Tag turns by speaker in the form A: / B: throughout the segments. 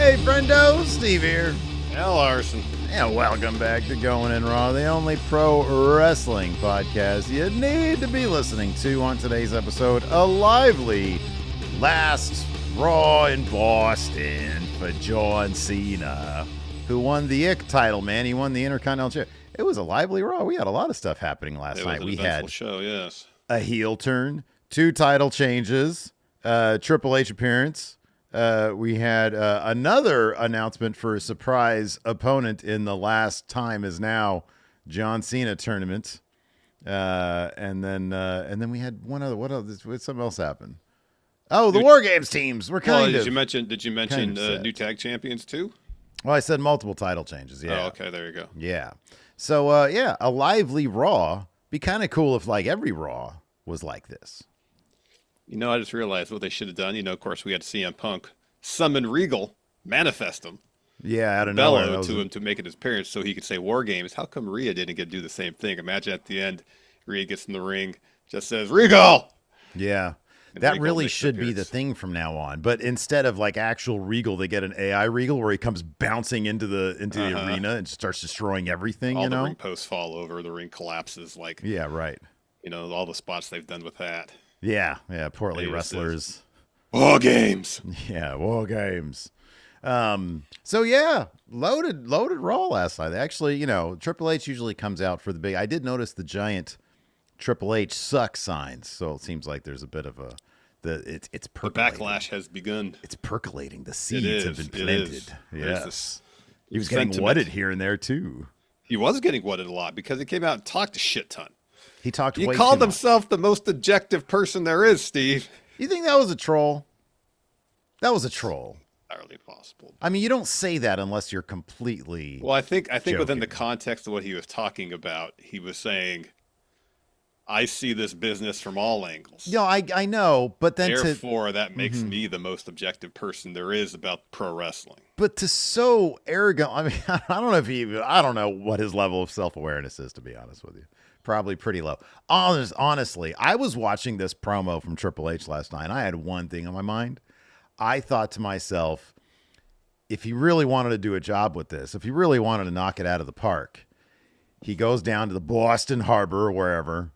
A: Hey, friendo, Steve here.
B: Al Larson.
A: And welcome back to Going in Raw, the only pro wrestling podcast you need to be listening to. On today's episode, a lively last Raw in Boston for John Cena, who won the IC title, man. He won the Intercontinental Championship. It was a lively Raw. We had a lot of stuff happening last night.
B: We had show, yes.
A: A heel turn, 2 title changes, Triple H appearance. We had another announcement for a surprise opponent in the last time is now John Cena tournament, and then we had one other. What else? Something else happened. Oh, the War Games teams were kind of.
B: Did you mention new tag champions too?
A: Well, I said multiple title changes. Yeah.
B: Oh, okay. There you go.
A: Yeah. So yeah, a lively Raw. Be kind of cool if like every Raw was like this.
B: You know, I just realized what they should have done. You know, of course, we had CM Punk summon Regal, manifest him.
A: Yeah, out of nowhere.
B: Bellow to him to make his appearance so he could say War Games. How come Rhea didn't get to do the same thing? Imagine at the end, Rhea gets in the ring, just says, Regal!
A: Yeah. That really should be the thing from now on. But instead of like actual Regal, they get an AI Regal where he comes bouncing into the arena and starts destroying everything.
B: All
A: you know,
B: the ring posts fall over, the ring collapses. Like,
A: yeah, right.
B: You know, all the spots they've done with that.
A: Yeah, poorly wrestlers.
B: War Games.
A: Yeah, War Games. So yeah, loaded Raw last night. Actually, you know, Triple H usually comes out for the big. I did notice the giant Triple H sucks signs. So it seems like there's a bit of it's percolating.
B: The backlash has begun.
A: It's percolating. The seeds have been planted. Yes. He was
B: sentiment.
A: Getting wutted here and there too.
B: He was getting wutted a lot because he came out and talked a shit ton.
A: He talked.
B: He called himself the most objective person there is, Steve.
A: You think that was a troll? That was a troll.
B: Entirely possible.
A: I mean, you don't say that unless you're completely.
B: Well, I think
A: joking.
B: within the context of what he was talking about, he was saying, "I see this business from all angles."
A: No, I know, but then
B: therefore that makes me the most objective person there is about pro wrestling.
A: But to so arrogant, I mean, I don't know what his level of self-awareness is, to be honest with you. Probably pretty low. Honestly, I was watching this promo from Triple H last night, and I had one thing on my mind. I thought to myself, if he really wanted to do a job with this, if he really wanted to knock it out of the park, he goes down to the Boston Harbor or wherever,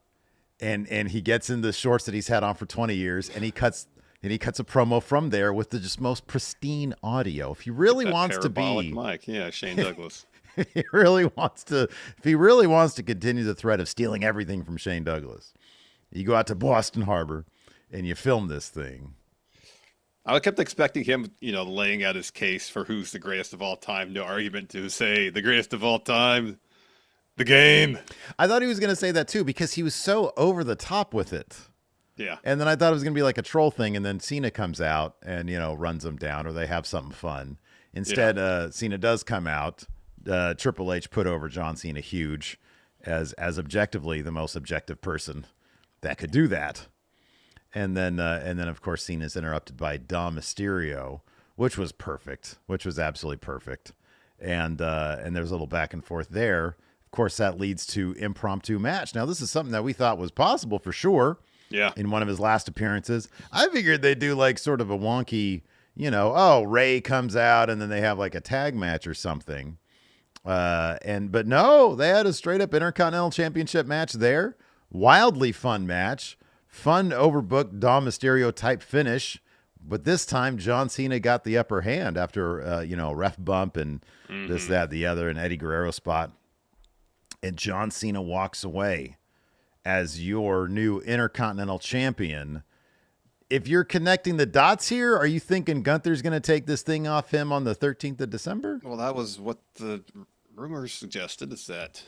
A: and he gets in the shorts that he's had on for 20 years, and he cuts a promo from there with the just most pristine audio. If he really wants to be
B: Mike, yeah, Shane Douglas.
A: If he really wants to continue the threat of stealing everything from Shane Douglas, you go out to Boston Harbor and you film this thing.
B: I kept expecting him, you know, laying out his case for who's the greatest of all time. No argument to say the greatest of all time, the Game.
A: I thought he was going to say that too because he was so over the top with it.
B: Yeah.
A: And then I thought it was going to be like a troll thing, and then Cena comes out and, you know, runs him down, or they have something fun. Instead, Cena does come out. Triple H put over John Cena huge as objectively the most objective person that could do that. And then of course Cena's interrupted by Dom Mysterio, which was perfect, which was absolutely perfect. And there's a little back and forth there. Of course, that leads to impromptu match. Now, this is something that we thought was possible for sure.
B: Yeah.
A: In one of his last appearances, I figured they'd do like sort of a wonky, you know, Ray comes out and then they have like a tag match or something. But no, they had a straight up Intercontinental Championship match there. Wildly fun match. Fun overbooked Dom Mysterio type finish. But this time John Cena got the upper hand after, a ref bump and this, that, the other, and Eddie Guerrero spot. And John Cena walks away as your new Intercontinental Champion. If you're connecting the dots here, are you thinking Gunther's going to take this thing off him on the 13th of December?
B: Well, that was what the rumors suggested, is that,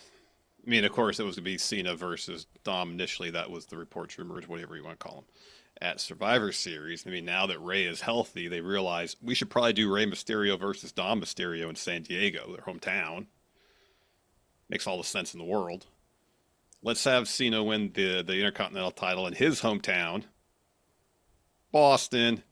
B: I mean, of course, it was going to be Cena versus Dom initially. That was the reports, rumors, whatever you want to call them, at Survivor Series. I mean, now that Rey is healthy, they realize we should probably do Rey Mysterio versus Dom Mysterio in San Diego, their hometown. Makes all the sense in the world. Let's have Cena win the Intercontinental title in his hometown, Boston.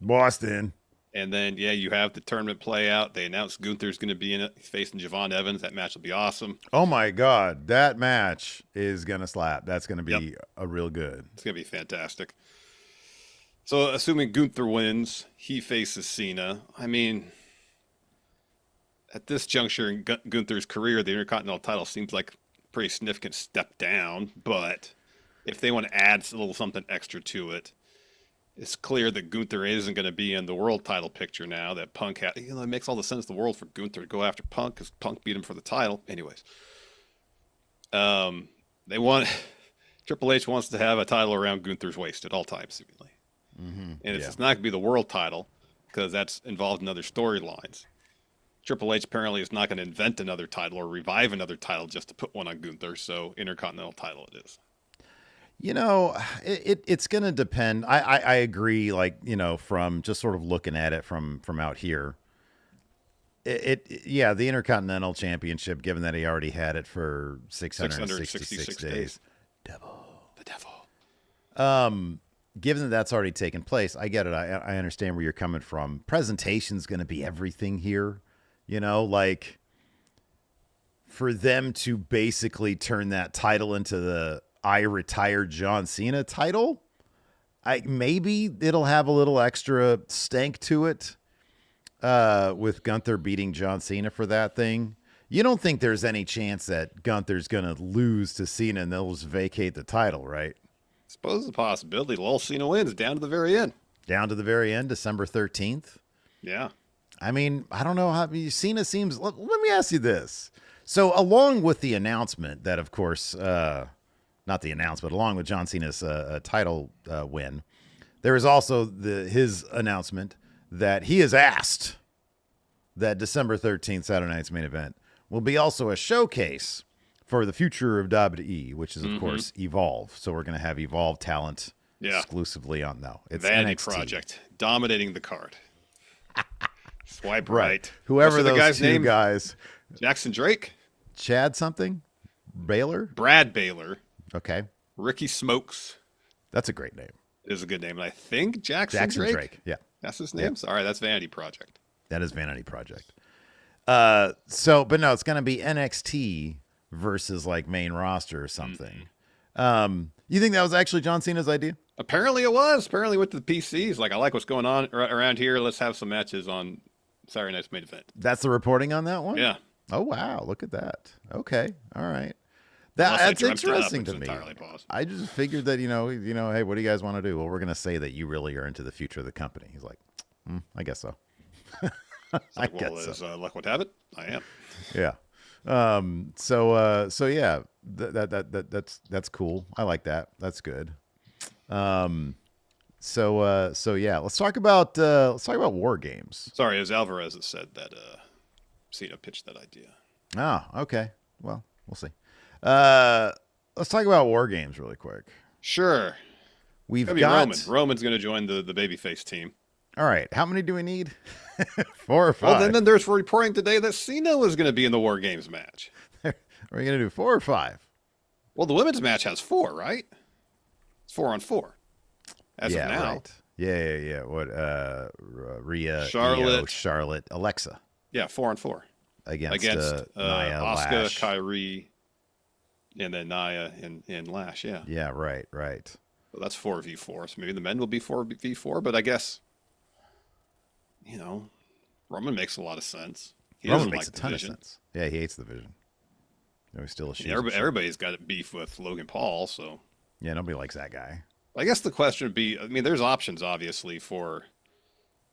B: And then, yeah, you have the tournament play out. They announced Gunther's going to be in it. He's facing Javon Evans. That match will be awesome.
A: Oh, my God. That match is going to slap. That's going to be a real good.
B: It's going to be fantastic. So, assuming Gunther wins, he faces Cena. I mean, at this juncture in Gunther's career, the Intercontinental title seems like a pretty significant step down. But if they want to add a little something extra to it, it's clear that Gunther isn't going to be in the world title picture now. That Punk had, it makes all the sense in the world for Gunther to go after Punk because Punk beat him for the title. Anyways, they want Triple H wants to have a title around Gunther's waist at all times, seemingly, and it's not going to be the world title because that's involved in other storylines. Triple H apparently is not going to invent another title or revive another title just to put one on Gunther. So Intercontinental title it is.
A: It's going to depend. I agree. Like, from just sort of looking at it from out here, the Intercontinental Championship, given that he already had it for 666 days.
B: The devil.
A: Given that that's already taken place, I get it. I understand where you're coming from. Presentation's going to be everything here, like for them to basically turn that title into the I retired John Cena title. Maybe it'll have a little extra stank to it with Gunther beating John Cena for that thing. You don't think there's any chance that Gunther's going to lose to Cena and they'll just vacate the title, right?
B: Suppose the possibility. Well, Cena wins down to the very end.
A: Down to the very end, December 13th.
B: Yeah.
A: I mean, I don't know how Cena seems. Let me ask you this. So along with the announcement that, of course, not the announcement, along with John Cena's title win, there is also his announcement that he has asked that December 13th, Saturday night's main event, will be also a showcase for the future of WWE, which is, of course, Evolve. So we're going to have Evolve talent exclusively on, it's
B: Vanity
A: NXT.
B: Project, dominating the card. Swipe right.
A: Whoever
B: the guy's
A: two
B: name?
A: guys.
B: Jackson Drake?
A: Chad something? Baylor?
B: Brad Baylor.
A: Okay.
B: Ricky Smokes.
A: That's a great name.
B: Is a good name. And I think Jackson Drake.
A: Yeah.
B: That's his name? Yeah. All right, that's Vanity Project.
A: That is Vanity Project. But no, it's going to be NXT versus like main roster or something. You think that was actually John Cena's idea?
B: Apparently it was. Apparently with the PCs. Like, I like what's going on around here. Let's have some matches on Saturday night's main event.
A: That's the reporting on that one?
B: Yeah.
A: Oh, wow. Look at that. Okay. All right. That's interesting to me. I just figured that, hey, what do you guys want to do? Well, we're going to say that you really are into the future of the company. He's like, I guess so.
B: I guess so. Luck would have it. I am.
A: Yeah. So yeah, that's cool. I like that. That's good. So yeah, let's talk about War Games.
B: Sorry, it was Alvarez that said that Cena pitched that idea.
A: Ah, okay. Well, we'll see. Let's talk about War Games really quick.
B: Sure.
A: We've got
B: Roman's going to join the babyface team.
A: All right. How many do we need? 4 or 5?
B: Well, then there's reporting today that Cena was going to be in the War Games match.
A: Are we going to do 4 or 5?
B: Well, the women's match has 4, right? It's 4-on-4. As of now.
A: Right. Yeah. What? Rhea,
B: Charlotte,
A: Io, Charlotte, Alexa.
B: Yeah, 4-on-4
A: against
B: Nia, Asuka,
A: Lash.
B: Kyrie, and then Nia and Lash. Yeah.
A: Yeah. Right.
B: So that's 4v4. So maybe the men will be 4v4, but I guess Roman makes a lot of sense.
A: Roman makes a ton of sense. Yeah, he hates the Vision. He's still a shoe.
B: Everybody's got beef with Logan Paul, so
A: yeah, nobody likes that guy.
B: I guess the question would be, there's options obviously for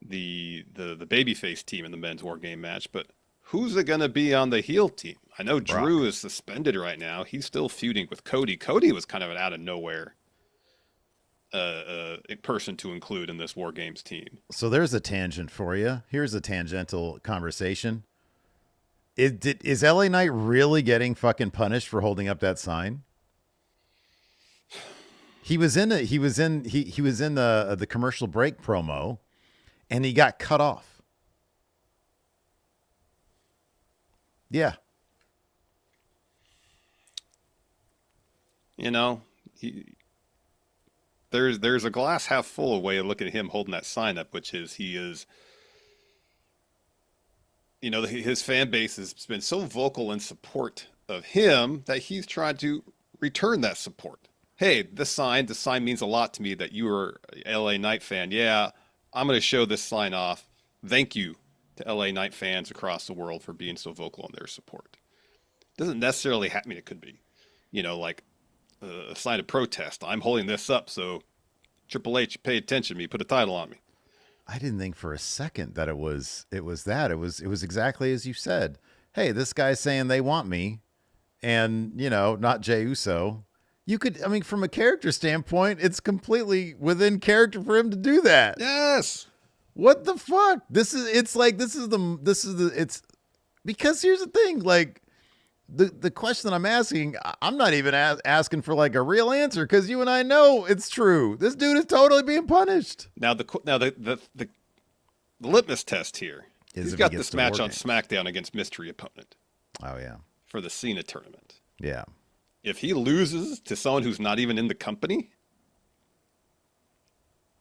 B: the babyface team in the men's War Game match, but who's it going to be on the heel team? I know
A: Brock.
B: Drew is suspended right now. He's still feuding with Cody. Cody was kind of an out of nowhere person to include in this War Games team.
A: So there's a tangent for you. Here's a tangential conversation. Is LA Knight really getting fucking punished for holding up that sign? He was in the commercial break promo, and he got cut off. Yeah.
B: There's a glass half full way of looking at him holding that sign up, which is his fan base has been so vocal in support of him that he's tried to return that support. Hey, this sign means a lot to me that you are a LA Knight fan. Yeah, I'm going to show this sign off. Thank you to LA Knight fans across the world for being so vocal in their support. Doesn't necessarily I mean, it could be, like a sign of protest. I'm holding this up, so Triple H, pay attention to me, put a title on me.
A: I didn't think for a second that it was that. It was exactly as you said. Hey, this guy's saying they want me, and not Jey Uso. You could, I mean, from a character standpoint, it's completely within character for him to do that.
B: Yes.
A: What the fuck? It's because here's the thing, like the question that I'm asking, I'm not even asking for like a real answer because you and I know it's true. This dude is totally being punished.
B: Now the litmus test here. He's got this match on SmackDown against mystery opponent.
A: Oh yeah.
B: For the Cena tournament.
A: Yeah.
B: If he loses to someone who's not even in the company,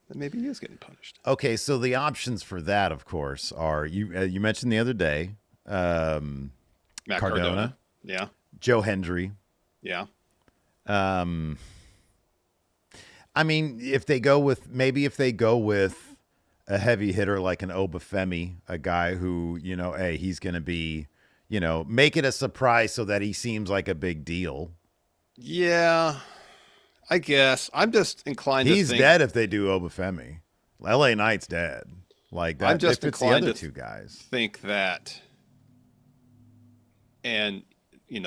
B: then maybe he is getting punished.
A: Okay, so the options for that, of course, are you mentioned the other day,
B: Matt Cardona. Yeah.
A: Joe Hendry.
B: Yeah.
A: I mean, if they go with a heavy hitter like an Obafemi, a guy who, hey, he's going to be, make it a surprise so that he seems like a big deal.
B: Yeah, I guess. I'm just inclined to think...
A: He's dead if they do Obafemi. LA Knight's dead. Like that.
B: I'm just
A: if it's the other two guys.
B: Think that, and,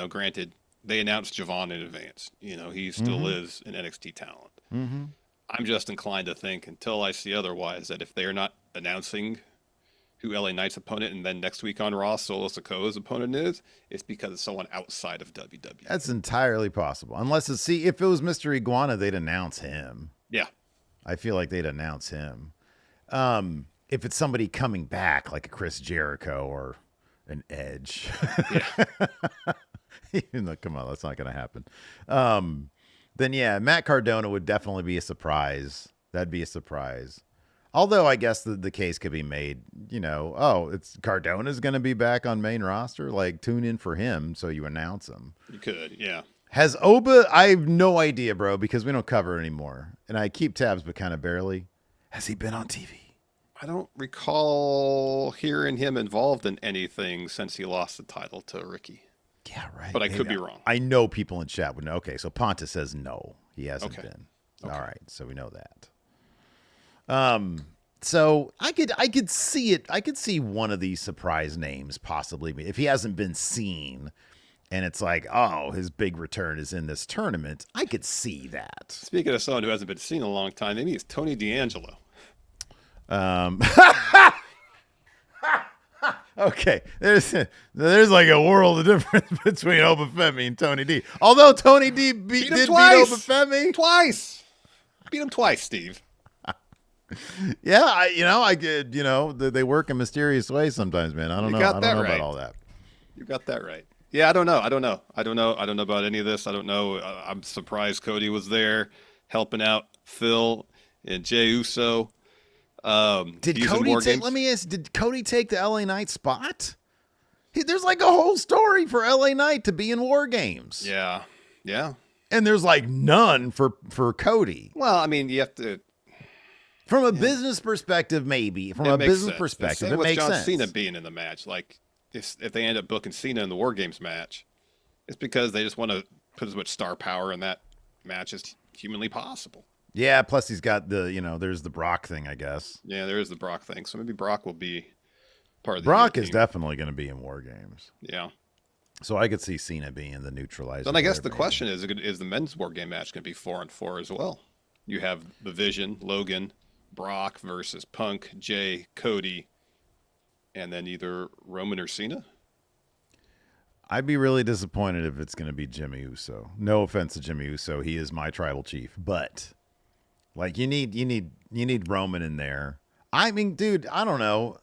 B: granted, they announced Javon in advance. He still is an NXT talent.
A: Mm-hmm.
B: I'm just inclined to think, until I see otherwise, that if they're not announcing who LA Knight's opponent and then next week on Raw, Solo Sikoa's opponent is, it's because it's someone outside of WWE.
A: That's entirely possible. Unless if it was Mr. Iguana, they'd announce him.
B: Yeah.
A: I feel like they'd announce him. If it's somebody coming back, like a Chris Jericho or an Edge.
B: Yeah.
A: Even though, come on, that's not going to happen. Then yeah, Matt Cardona would definitely be a surprise. That'd be a surprise. Although I guess the case could be made, it's Cardona's going to be back on main roster. Like, tune in for him, so you announce him.
B: You could, yeah.
A: Has Oba? I have no idea, bro, because we don't cover it anymore, and I keep tabs, but kind of barely. Has he been on TV?
B: I don't recall hearing him involved in anything since he lost the title to Ricky.
A: Yeah, right.
B: But I could be wrong.
A: I know people in chat would know. Okay, so Ponta says no, he hasn't been.
B: Okay.
A: All right, so we know that. So I could see it. I could see one of these surprise names possibly if he hasn't been seen, and it's like, oh, his big return is in this tournament. I could see that.
B: Speaking of someone who hasn't been seen in a long time, maybe it's Tony D'Angelo.
A: Okay, there's like a world of difference between Obafemi and Tony D. Although Tony D beat Obafemi
B: twice. Beat him twice, Steve.
A: Yeah, I could, they work in mysterious ways sometimes, man. I don't know. I don't know about all that.
B: You got that right. Yeah, I don't know about any of this. I don't know. I'm surprised Cody was there helping out Phil and Jey Uso.
A: Did Cody take? Let me ask. Did Cody take the LA Knight spot? There's like a whole story for LA Knight to be in War Games.
B: Yeah, yeah.
A: And there's like none for Cody.
B: Well, I mean, you have to.
A: From a business perspective, maybe. From a business perspective, it makes sense.
B: John Cena being in the match, like if they end up booking Cena in the War Games match, it's because they just want to put as much star power in that match as humanly possible.
A: Yeah, plus he's got the, there's the Brock thing, I guess.
B: Yeah, there is the Brock thing. So maybe Brock will be part of the
A: Brock is definitely going to be in War Games.
B: Yeah.
A: So I could see Cena being the neutralizer.
B: Then I guess the question is the men's War Game match going to be 4-on-4 as well? You have the Vision, Logan, Brock versus Punk, Jay, Cody, and then either Roman or Cena?
A: I'd be really disappointed if it's going to be Jimmy Uso. No offense to Jimmy Uso. He is my tribal chief, but like you need Roman in there. I mean, dude, I don't know.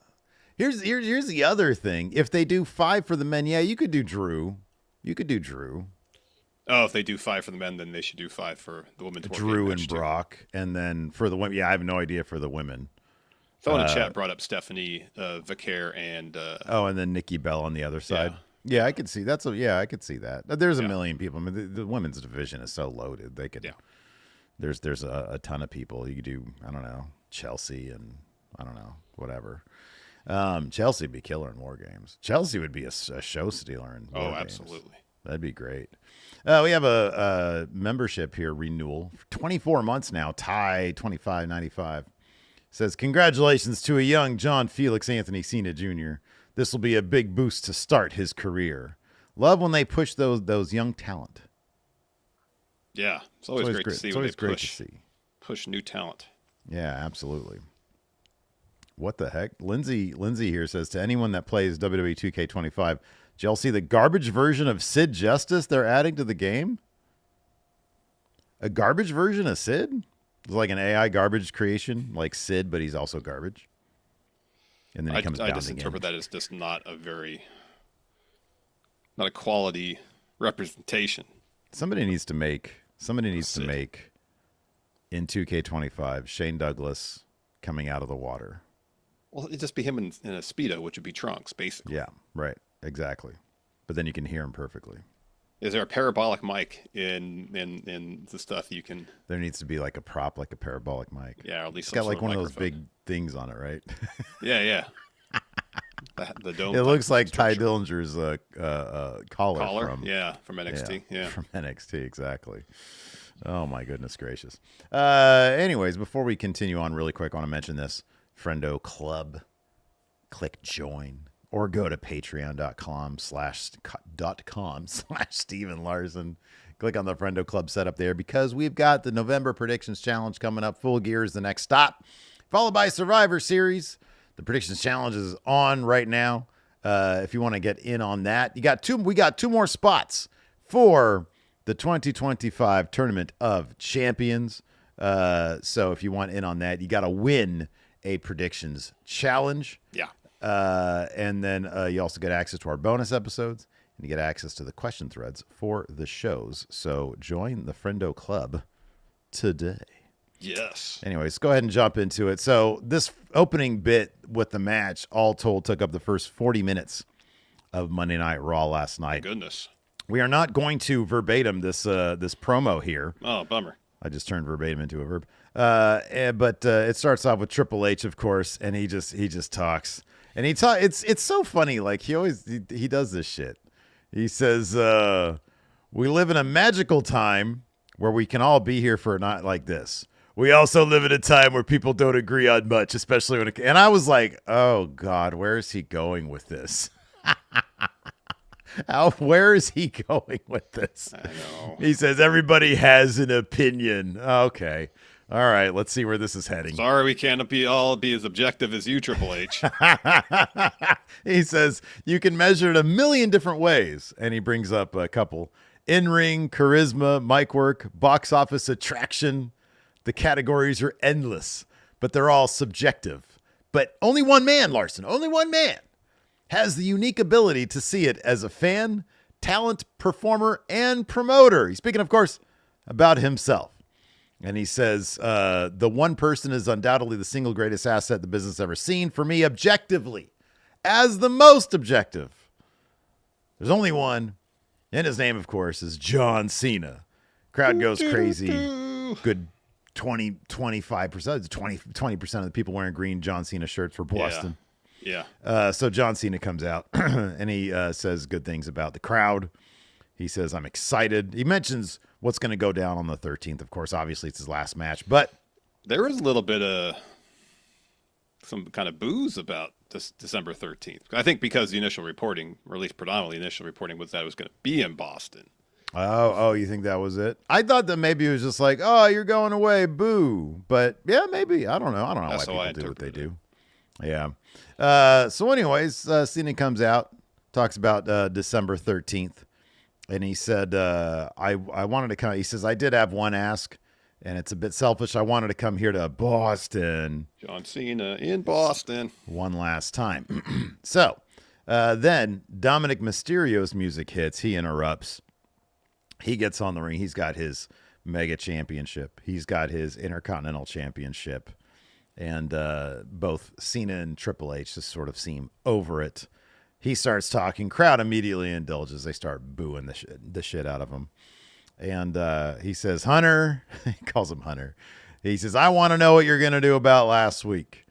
A: Here's the other thing. If they do 5 for the men, yeah, you could do Drew.
B: Oh, if they do 5 for the men, then they should do 5 for the women's War Game
A: Drew
B: match
A: and Brock. And then for the women, yeah, I have no idea for the women.
B: Someone in chat brought up Stephanie Vaquer and
A: and then Nikki Bella on the other side. Yeah, I could see that's I could see that. There's a million people. I mean, the women's division is so loaded. They could there's a ton of people. You could do, I don't know, Chelsea and I don't know, whatever. Chelsea would be killer in War Games. Chelsea would be a show stealer in War Games.
B: Absolutely.
A: That'd be great. We have a membership here renewal for 24 months now. Ty 25.95 says, congratulations to a young John Felix Anthony Cena Jr. This will be a big boost to start his career. Love when they push those young talent.
B: Yeah, it's always great to see.
A: It's
B: when
A: always
B: they
A: great to see.
B: Push new talent.
A: Yeah, absolutely. What the heck? Lindsay here says, to anyone that plays WWE 2K25, did y'all see the garbage version of Sid Justice they're adding to the game? A garbage version of Sid? It's like an AI garbage creation, like Sid, but he's also garbage. And then he comes
B: I
A: down
B: just
A: again.
B: interpret that as just not a quality representation.
A: Somebody needs to make in 2K25 Shane Douglas coming out of the water.
B: Well, it'd just be him in a Speedo, which would be Trunks, basically.
A: Yeah, right. Exactly. But then you can hear him perfectly.
B: Is there a parabolic mic in the stuff you can?
A: There needs to be like a prop, like a parabolic mic.
B: Yeah, or at least
A: it's got like one of those big things on it, right?
B: Yeah. The dome.
A: It looks like Ty Dillinger's collar from
B: NXT. Yeah,
A: from NXT, exactly. Oh my goodness gracious. Anyways, before we continue on, really quick, I want to mention this Friendo Club. Click join. Or go to patreon.com/Steven Larson. Click on the Friendo Club setup there because we've got the November Predictions Challenge coming up. Full Gear is the next stop, followed by Survivor Series. The Predictions Challenge is on right now. If you want to get in on that, we got two more spots for the 2025 Tournament of Champions. So if you want in on that, you got to win a Predictions Challenge.
B: Yeah.
A: And then you also get access to our bonus episodes, and you get access to the question threads for the shows. So join the Friendo Club today.
B: Yes.
A: Anyways, go ahead and jump into it. So this opening bit with the match, all told, took up the first 40 minutes of Monday Night Raw last night.
B: My goodness.
A: We are not going to verbatim this promo here.
B: Oh, bummer.
A: I just turned verbatim into a verb. But it starts off with Triple H, of course, and he just talks. And it's so funny. Like he does this shit. He says, we live in a magical time where we can all be here for a night like this. We also live in a time where people don't agree on much, especially when and I was like, oh God, where is he going with this? Where is he going with this?
B: I know.
A: He says everybody has an opinion. Okay. All right, let's see where this is heading.
B: Sorry, we can't all be as objective as you, Triple H.
A: He says you can measure it a million different ways, and he brings up a couple: in-ring, charisma, mic work, box office attraction. The categories are endless, but they're all subjective. But only one man, Larson, only one man has the unique ability to see it as a fan, talent, performer, and promoter. He's speaking, of course, about himself. And he says, the one person is undoubtedly the single greatest asset the business ever seen. For me, objectively, as the most objective, there's only one. And his name, of course, is John Cena. Crowd goes crazy. Good 25%, 20% of the people wearing green John Cena shirts for Boston.
B: Yeah.
A: So John Cena comes out and he says good things about the crowd. He says, I'm excited. He mentions what's going to go down on the 13th. Of course, obviously it's his last match, but
B: there was a little bit of some kind of booze about this December 13th. I think because the initial reporting, or at least predominantly initial reporting, was that it was going to be in Boston.
A: Oh, you think that was it? I thought that maybe it was just like, oh, you're going away, boo. But yeah, maybe. I don't know. That's why people do what they do. Yeah. So anyways, Cena comes out, talks about December 13th. And he said, I wanted to come. He says, I did have one ask, and it's a bit selfish. I wanted to come here to Boston.
B: John Cena in Boston.
A: One last time. So then Dominic Mysterio's music hits. He interrupts. He gets on the ring. He's got his mega championship. He's got his Intercontinental Championship. And both Cena and Triple H just sort of seem over it. He starts talking. Crowd immediately indulges. They start booing the shit out of him. And he says, Hunter, he calls him Hunter. He says, I want to know what you're going to do about last week.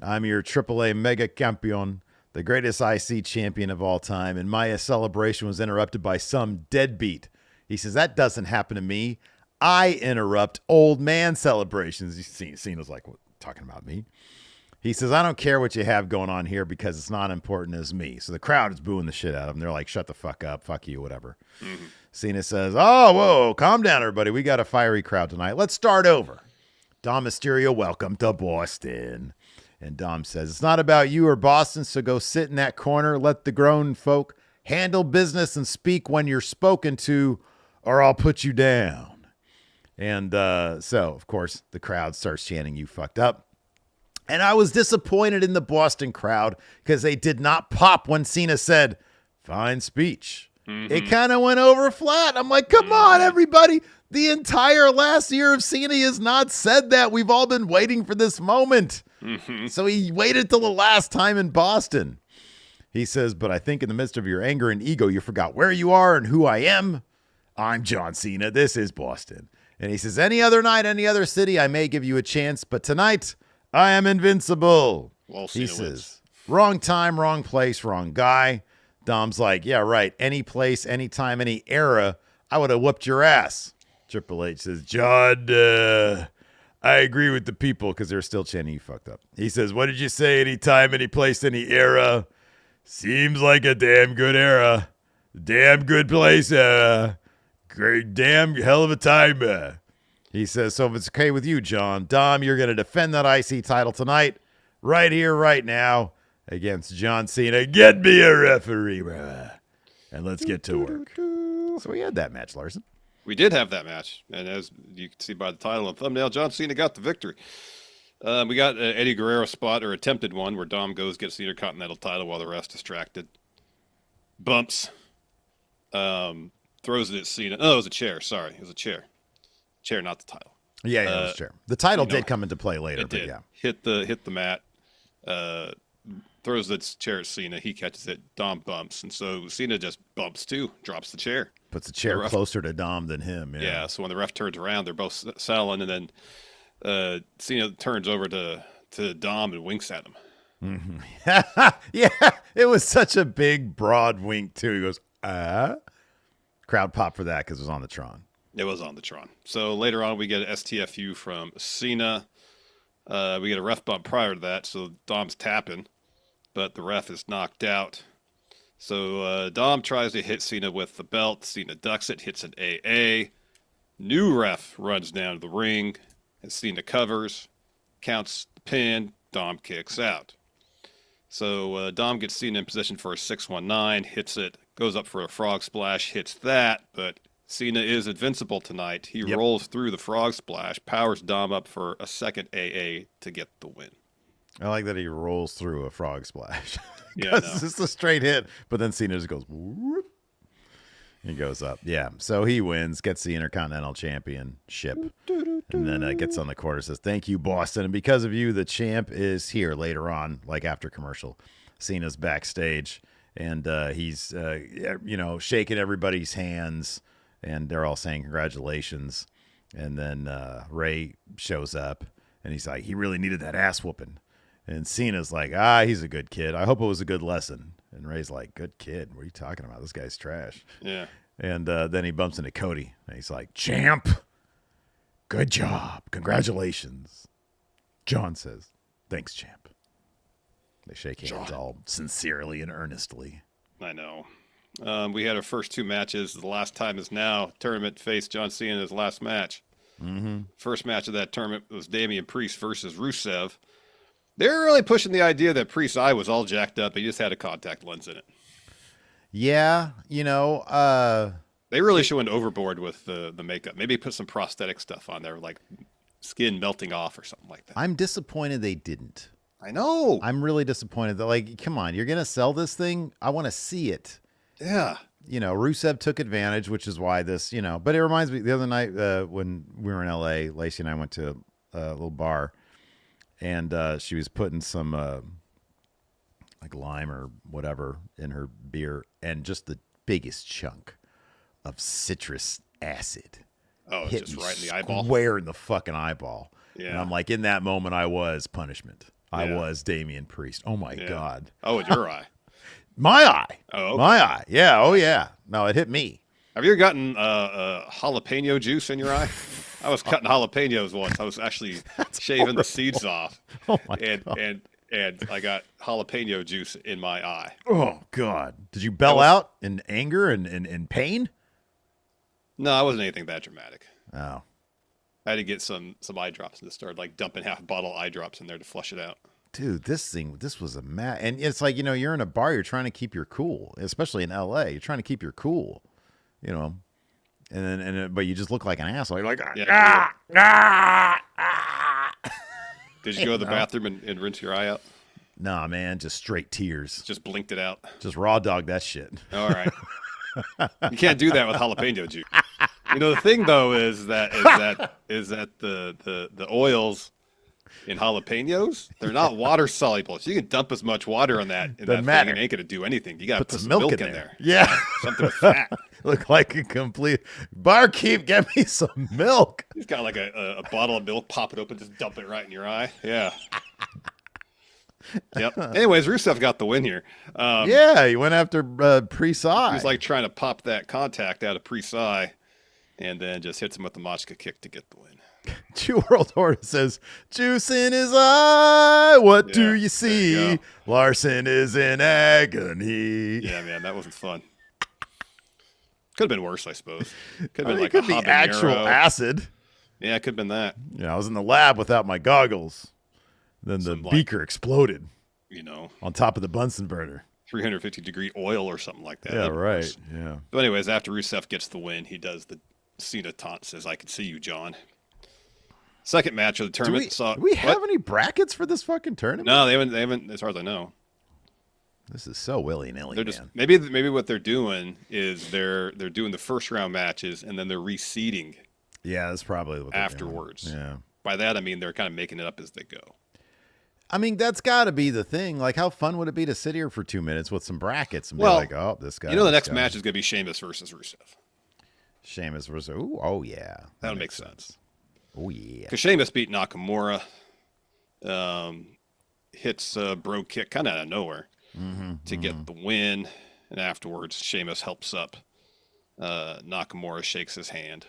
A: I'm your AAA Mega Campeon, the greatest IC champion of all time, and my celebration was interrupted by some deadbeat. He says, that doesn't happen to me. I interrupt old man celebrations. Cena's like, what, talking about me? He says, I don't care what you have going on here because it's not important as me. So the crowd is booing the shit out of him. They're like, shut the fuck up. Fuck you, whatever. Mm-hmm. Cena says, oh, whoa, calm down, everybody. We got a fiery crowd tonight. Let's start over. Dom Mysterio, welcome to Boston. And Dom says, it's not about you or Boston, so go sit in that corner. Let the grown folk handle business and speak when you're spoken to, or I'll put you down. And so, of course, the crowd starts chanting, you fucked up. And I was disappointed in the Boston crowd because they did not pop when Cena said, fine speech. Mm-hmm. It kind of went over flat. I'm like, come on, everybody. The entire last year of Cena has not said that. We've all been waiting for this moment. Mm-hmm. So he waited till the last time in Boston. He says, but I think in the midst of your anger and ego, you forgot where you are and who I am. I'm John Cena. This is Boston. And he says, any other night, any other city, I may give you a chance. But tonight, I am invincible.
B: Well,
A: he says, wrong time, wrong place, wrong guy. Dom's like, yeah, right. Any place, any time, any era, I would have whooped your ass. Triple H says, John, I agree with the people because they're still chanting, you fucked up. He says, what did you say? Any time, any place, any era? Seems like a damn good era. Damn good place. Great damn hell of a time. He says, so if it's okay with you, John, Dom, you're going to defend that IC title tonight, right here, right now, against John Cena. Get me a referee. And let's get to work. So we had that match, Larson.
B: We did have that match. And as you can see by the title and thumbnail, John Cena got the victory. We got an Eddie Guerrero spot, or attempted one, where Dom goes, gets the Intercontinental title while the rest distracted. Bumps. Throws it at Cena. Oh, it was a chair. Sorry. It was a chair. Chair, not the title.
A: Yeah, it was a chair. The title did come into play later,
B: it did.
A: Yeah.
B: Hit the mat. Throws the chair at Cena. He catches it. Dom bumps. And so Cena just bumps too. Drops the chair.
A: Puts the chair closer to Dom than him.
B: Yeah, so when the ref turns around, they're both selling, and then Cena turns over to Dom and winks at him.
A: Mm-hmm. Yeah, it was such a big, broad wink, too. He goes, Crowd pop for that because it was on the Tron.
B: It was on the Tron. So later on, we get an STFU from Cena. We get a ref bump prior to that, so Dom's tapping, but the ref is knocked out. So Dom tries to hit Cena with the belt. Cena ducks it, hits an AA. New ref runs down to the ring, and Cena covers, counts the pin. Dom kicks out. So Dom gets Cena in position for a 619, hits it, goes up for a frog splash, hits that, but Cena is invincible tonight. He rolls through the frog splash, powers Dom up for a second AA to get the win.
A: I like that he rolls through a frog splash.
B: Yeah,
A: it's just a straight hit, but then Cena just goes, whoop. He goes up. Yeah, so he wins, gets the Intercontinental Championship, and then gets on the court and says, thank you, Boston. And because of you, the champ is here later on, like after commercial. Cena's backstage, and he's, shaking everybody's hands, and they're all saying congratulations. And then Ray shows up, and he's like, he really needed that ass whooping. And Cena's like, he's a good kid. I hope it was a good lesson. And Ray's like, good kid. What are you talking about? This guy's trash.
B: Yeah.
A: And then he bumps into Cody. And he's like, champ, good job. Congratulations. John says, thanks, champ. They shake hands all sincerely and earnestly.
B: I know. We had our first two matches. The last time is now. Tournament faced John Cena in his last match.
A: Mm-hmm.
B: First match of that tournament was Damian Priest versus Rusev. They're really pushing the idea that Priest's eye was all jacked up. He just had a contact lens in it.
A: Yeah,
B: they really should went overboard with the makeup. Maybe put some prosthetic stuff on there, like skin melting off or something like that.
A: I'm disappointed they didn't.
B: I know.
A: I'm really disappointed. That, come on, you're going to sell this thing? I want to see it.
B: Yeah.
A: Rusev took advantage, which is why this, but it reminds me the other night when we were in LA, Lacey and I went to a little bar, and she was putting some like lime or whatever in her beer, and just the biggest chunk of citrus acid
B: hit just right in the eyeball.
A: Square in the fucking eyeball.
B: Yeah.
A: And I'm like, in that moment, I was punishment. I was Damian Priest. Oh my God.
B: Oh, in your eye.
A: My eye.
B: Oh, okay.
A: My eye. Yeah. Oh yeah. No, it hit me.
B: Have you ever gotten jalapeno juice in your eye? I was cutting jalapenos once. I was actually shaving the seeds off.
A: Oh my
B: God. And I got jalapeno juice in my eye.
A: Oh God. Did you bellow out in anger and pain?
B: No, I wasn't anything that dramatic.
A: Oh.
B: I had to get some eye drops and just started like dumping half a bottle of eye drops in there to flush it out.
A: Dude, this was a mad, and it's like, you're in a bar, you're trying to keep your cool, especially in LA. You're trying to keep your cool, and then but you just look like an asshole. You're like,
B: Did you go to the bathroom and rinse your eye out?
A: Nah, man, just straight tears.
B: Just blinked it out.
A: Just raw dog that shit.
B: All right. You can't do that with jalapeno juice. The thing though is that the oils in jalapenos, they're not water soluble. So you can dump as much water on that in that thing, it ain't gonna do anything. You gotta put some milk in there.
A: Yeah.
B: Something with fat.
A: Look like a complete barkeep, get me some milk.
B: He's got like a bottle of milk, pop it open, just dump it right in your eye. Yeah. Yep. Anyways, Rusev got the win here.
A: Yeah, he went after Priest's eye.
B: He was like trying to pop that contact out of Priest's eye, and then just hits him with the Machka kick to get the win.
A: Jew World Order says, juice in his eye, what do you see? Larson is in agony.
B: Yeah, man, that wasn't fun. Could have been worse, I suppose. Could have been like
A: could
B: a
A: be
B: habanero.
A: actual acid.
B: Yeah, it could have been that.
A: Yeah, I was in the lab without my goggles. Then the beaker exploded. On top of the Bunsen burner.
B: 350-degree oil or something like that.
A: Yeah, right. Yeah.
B: But anyways, after Rusev gets the win, he does the Cena taunt, says, "I can see you, John." Second match of the tournament.
A: Do we have any brackets for this fucking tournament?
B: No, they haven't, as far as I know.
A: This is so willy-nilly,
B: They're just maybe what they're doing is they're doing the first round matches and then they're reseeding.
A: Yeah, that's probably what
B: afterwards.
A: Doing. Yeah.
B: By that I mean they're kind of making it up as they go.
A: I mean, that's got to be the thing. Like, how fun would it be to sit here for 2 minutes with some brackets and be like, "Oh, this guy."
B: The next match is going to be Sheamus versus Rusev.
A: Sheamus versus. Ooh, oh yeah,
B: that'll make sense.
A: Oh yeah,
B: because Sheamus beat Nakamura. Hits a bro kick kind of out of nowhere to get the win, and afterwards Sheamus helps up. Nakamura shakes his hand.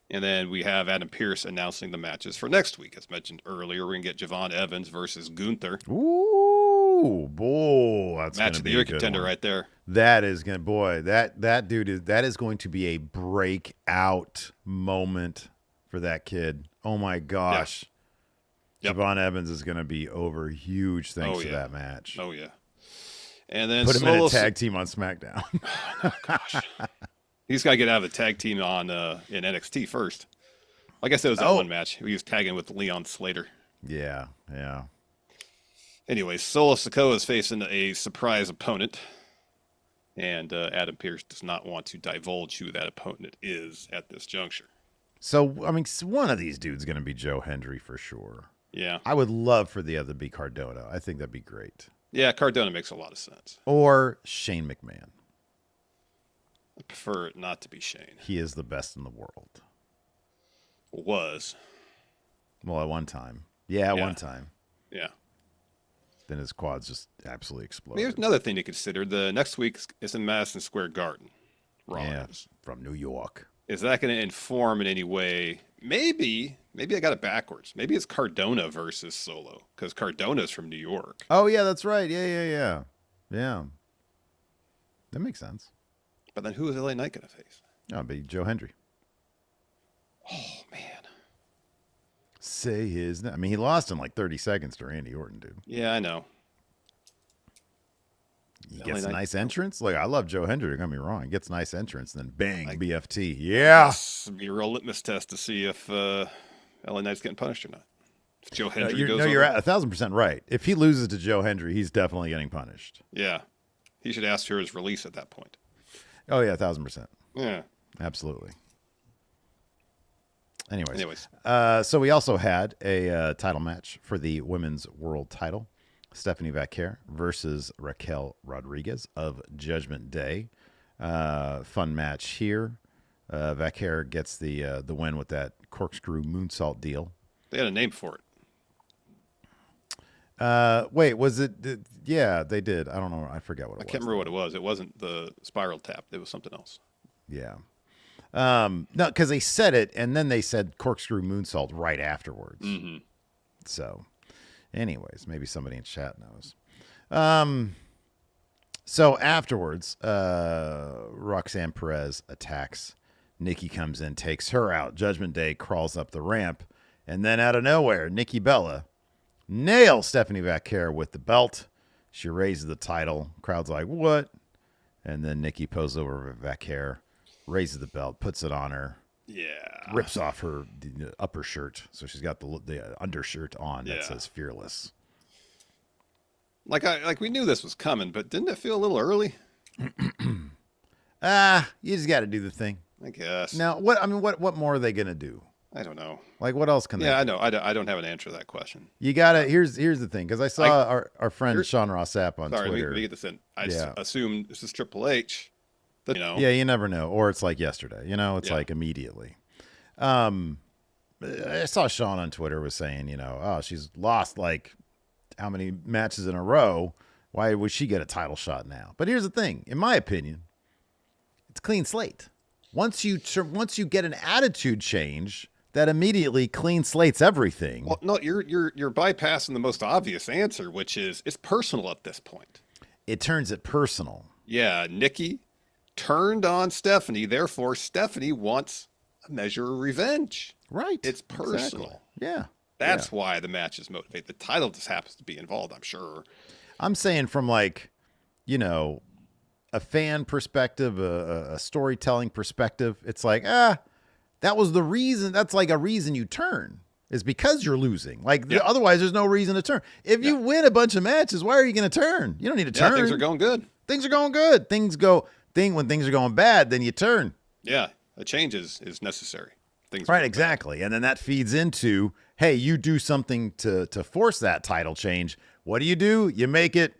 B: And then we have Adam Pearce announcing the matches for next week. As mentioned earlier, we're going to get Javon Evans versus Gunther.
A: Ooh, boy, that's
B: match of the year contender right there.
A: That is going to, that is going to be a breakout moment for that kid. Oh my gosh. Yep. Javon Evans is going to be over huge thanks to that match.
B: Oh yeah. And then
A: put him in a tag team on SmackDown.
B: Oh gosh. He's got to get out of the tag team on in NXT first. I guess it was that one match. He was tagging with Leon Slater.
A: Yeah, yeah.
B: Anyway, Solo Sikoa is facing a surprise opponent. And Adam Pearce does not want to divulge who that opponent is at this juncture.
A: So, I mean, one of these dudes is going to be Joe Hendry for sure.
B: Yeah.
A: I would love for the other to be Cardona. I think that'd be great.
B: Yeah, Cardona makes a lot of sense.
A: Or Shane McMahon.
B: I prefer it not to be Shane.
A: He is the best in the world.
B: Was.
A: Well, at one time. Yeah, at one time.
B: Yeah.
A: Then his quads just absolutely exploded.
B: Here's another thing to consider. The next week is in Madison Square Garden.
A: From New York.
B: Is that going to inform in any way? Maybe I got it backwards. Maybe it's Cardona versus Solo because Cardona's from New York.
A: Oh, yeah, that's right. Yeah. That makes sense.
B: But then who is LA Knight going to face?
A: Oh, it'd be Joe Hendry.
B: Oh, man.
A: Say his name. I mean, he lost in like 30 seconds to Randy Orton, dude.
B: Yeah, I know.
A: He gets a nice entrance. Like, I love Joe Hendry, don't get me wrong. He gets a nice entrance, and then bang, BFT. Yeah.
B: This would be a real litmus test to see if LA Knight's getting punished or not. If Joe Hendry goes
A: you're 1,000% right. If he loses to Joe Hendry, he's definitely getting punished.
B: Yeah. He should ask for his release at that point.
A: Oh, yeah, 1,000%.
B: Yeah.
A: Absolutely. Anyways.
B: So
A: we also had a title match for the women's world title. Stephanie Vaquer versus Raquel Rodriguez of Judgment Day. Fun match here. Vaquer gets the win with that corkscrew moonsault deal.
B: They had a name for it.
A: Wait, was it? Yeah, they did. I don't know. I forget what it
B: I
A: was.
B: can't remember what it was. It wasn't the spiral tap. It was something else.
A: Yeah. No, because they said it, and then they said corkscrew moonsault right afterwards.
B: Mm-hmm.
A: So, anyways, maybe somebody in chat knows. So afterwards, Roxanne Perez attacks. Nikki comes in, takes her out. Judgment Day crawls up the ramp, and then out of nowhere, Nikki Bella nails Stephanie Vaquer with the belt. She raises the title. Crowd's like, what? And then Nikki poses over Vaquer, raises the belt, puts it on her.
B: Yeah.
A: Rips off her upper shirt. So she's got the undershirt on that
B: Yeah.
A: says fearless.
B: Like we knew this was coming, but didn't it feel a little early?
A: You just got to do the thing.
B: I guess.
A: Now, what more are they going to do?
B: I don't know.
A: Like, what else can they
B: Yeah,
A: do?
B: I know. I don't have an answer to that question.
A: You got to, here's the thing, because I saw our friend Sean Ross Sapp on
B: Sorry,
A: Twitter.
B: let me get this in. I
A: Yeah.
B: assume this is Triple H. That,
A: Yeah, you never know. Or it's like yesterday. It's
B: Yeah.
A: like immediately. I saw Sean on Twitter was saying, oh, she's lost like how many matches in a row. Why would she get a title shot now? But here's the thing. In my opinion, it's clean slate. Once you get an attitude change, that immediately clean slates everything.
B: Well, no, you're bypassing the most obvious answer, which is it's personal at this point.
A: It turns it personal.
B: Yeah, Nikki turned on Stephanie. Therefore, Stephanie wants a measure of revenge.
A: Right.
B: It's personal.
A: Exactly. Yeah.
B: That's why the match is motivated. The title just happens to be involved, I'm sure.
A: I'm saying from like, a fan perspective, a storytelling perspective, it's like, that was the reason. That's like a reason you turn is because you're losing. Like otherwise there's no reason to turn. If you win a bunch of matches, why are you going to turn? You don't need to turn.
B: Things are going good.
A: Things are going good. When things are going bad, then you turn.
B: Yeah. A change is necessary. Things
A: Right, exactly. And then that feeds into, hey, you do something to force that title change. What do? You make it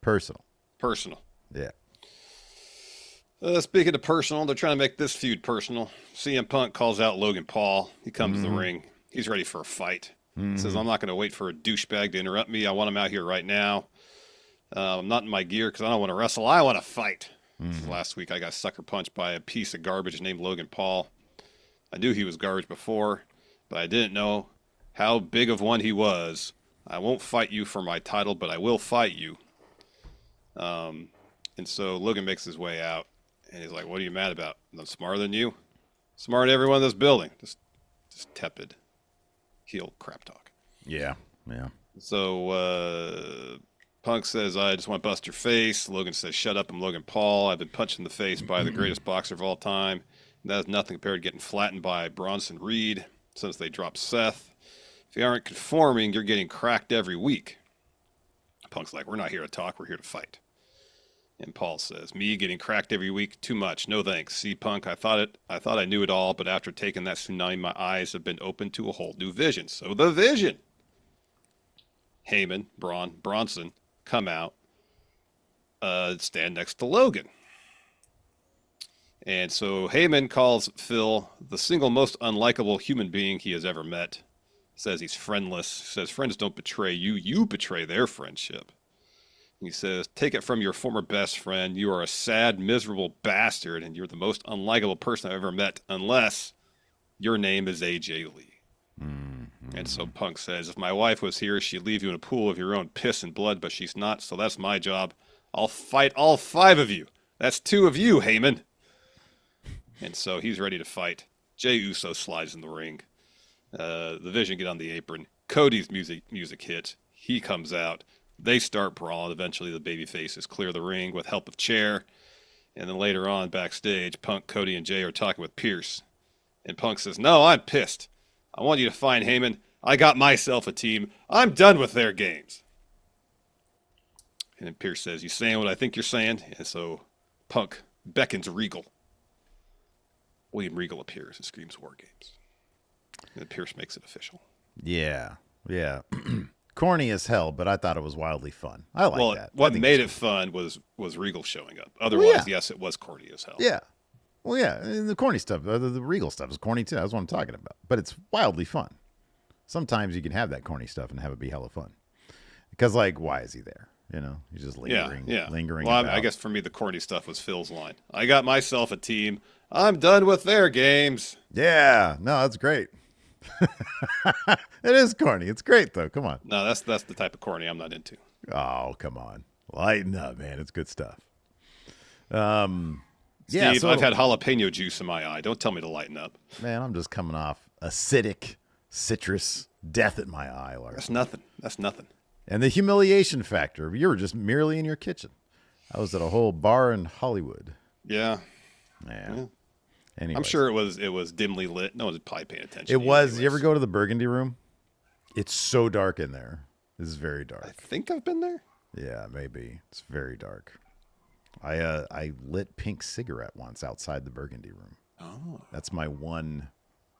A: personal.
B: Personal.
A: Yeah.
B: Speaking of personal, they're trying to make this feud personal. CM Punk calls out Logan Paul. He comes to the ring. He's ready for a fight. He says, I'm not going to wait for a douchebag to interrupt me. I want him out here right now. I'm not in my gear because I don't want to wrestle. I want to fight. Last week, I got sucker punched by a piece of garbage named Logan Paul. I knew he was garbage before, but I didn't know how big of one he was. I won't fight you for my title, but I will fight you. And so Logan makes his way out, and he's like, what are you mad about? I'm smarter than you? Smarter than everyone in this building. Just tepid heel crap talk.
A: Yeah. Yeah.
B: So Punk says, I just want to bust your face. Logan says, shut up, I'm Logan Paul. I've been punched in the face by the greatest boxer of all time. And that is nothing compared to getting flattened by Bronson Reed since they dropped Seth. If you aren't conforming, you're getting cracked every week. Punk's like, we're not here to talk, we're here to fight. And Paul says, me getting cracked every week? Too much. No thanks. See, Punk, I thought I knew it all, but after taking that tsunami, my eyes have been opened to a whole new vision. So the vision. Heyman, Bronson come out, stand next to Logan. And so Heyman calls Phil the single most unlikable human being he has ever met. Says he's friendless. Says friends don't betray you. You betray their friendship. He says, take it from your former best friend. You are a sad, miserable bastard, and you're the most unlikable person I've ever met, unless your name is AJ Lee. And so Punk says, if my wife was here, she'd leave you in a pool of your own piss and blood, but she's not, so that's my job. I'll fight all 5 of you. That's 2 of you, Heyman. And so he's ready to fight. Jey Uso slides in the ring. The Vision get on the apron. Cody's music hits. He comes out. They start brawling. Eventually, the babyfaces clear the ring with help of Chair. And then later on, backstage, Punk, Cody, and Jay are talking with Pierce. And Punk says, no, I'm pissed. I want you to find Heyman. I got myself a team. I'm done with their games. And then Pierce says, you saying what I think you're saying? And so Punk beckons Regal. William Regal appears and screams War Games. And then Pierce makes it official.
A: Yeah. Yeah. Corny as hell, but I thought it was wildly fun. I like that.
B: What made it fun was Regal showing up. Otherwise, yes, it was corny as hell.
A: Yeah. Well, yeah. And the corny stuff, the Regal stuff is corny too. That's what I'm talking about. But it's wildly fun. Sometimes you can have that corny stuff and have it be hella fun. Because, like, why is he there? He's just
B: Yeah,
A: lingering,
B: yeah.
A: lingering
B: Well,
A: about.
B: I guess for me, the corny stuff was Phil's line. I got myself a team. I'm done with their games.
A: Yeah, no, that's great. It is corny. It's great though. Come on.
B: No, that's the type of corny I'm not into.
A: Oh, come on. Lighten up, man. It's good stuff.
B: Steve,
A: so
B: I've had jalapeno juice in my eye. Don't tell me to lighten up.
A: man, I'm just coming off acidic citrus death at my eye, Lars.
B: That's nothing. That's nothing.
A: And the humiliation factor. You were just merely in your kitchen. I was at a whole bar in Hollywood.
B: Yeah.
A: Yeah. Anyways.
B: I'm sure it was dimly lit. No one's probably paying attention.
A: It was. You ever go to the Burgundy Room? It's so dark in there. It's very dark.
B: I think I've been there.
A: Yeah, maybe. It's very dark. I lit pink cigarette once outside the Burgundy Room.
B: Oh.
A: That's my one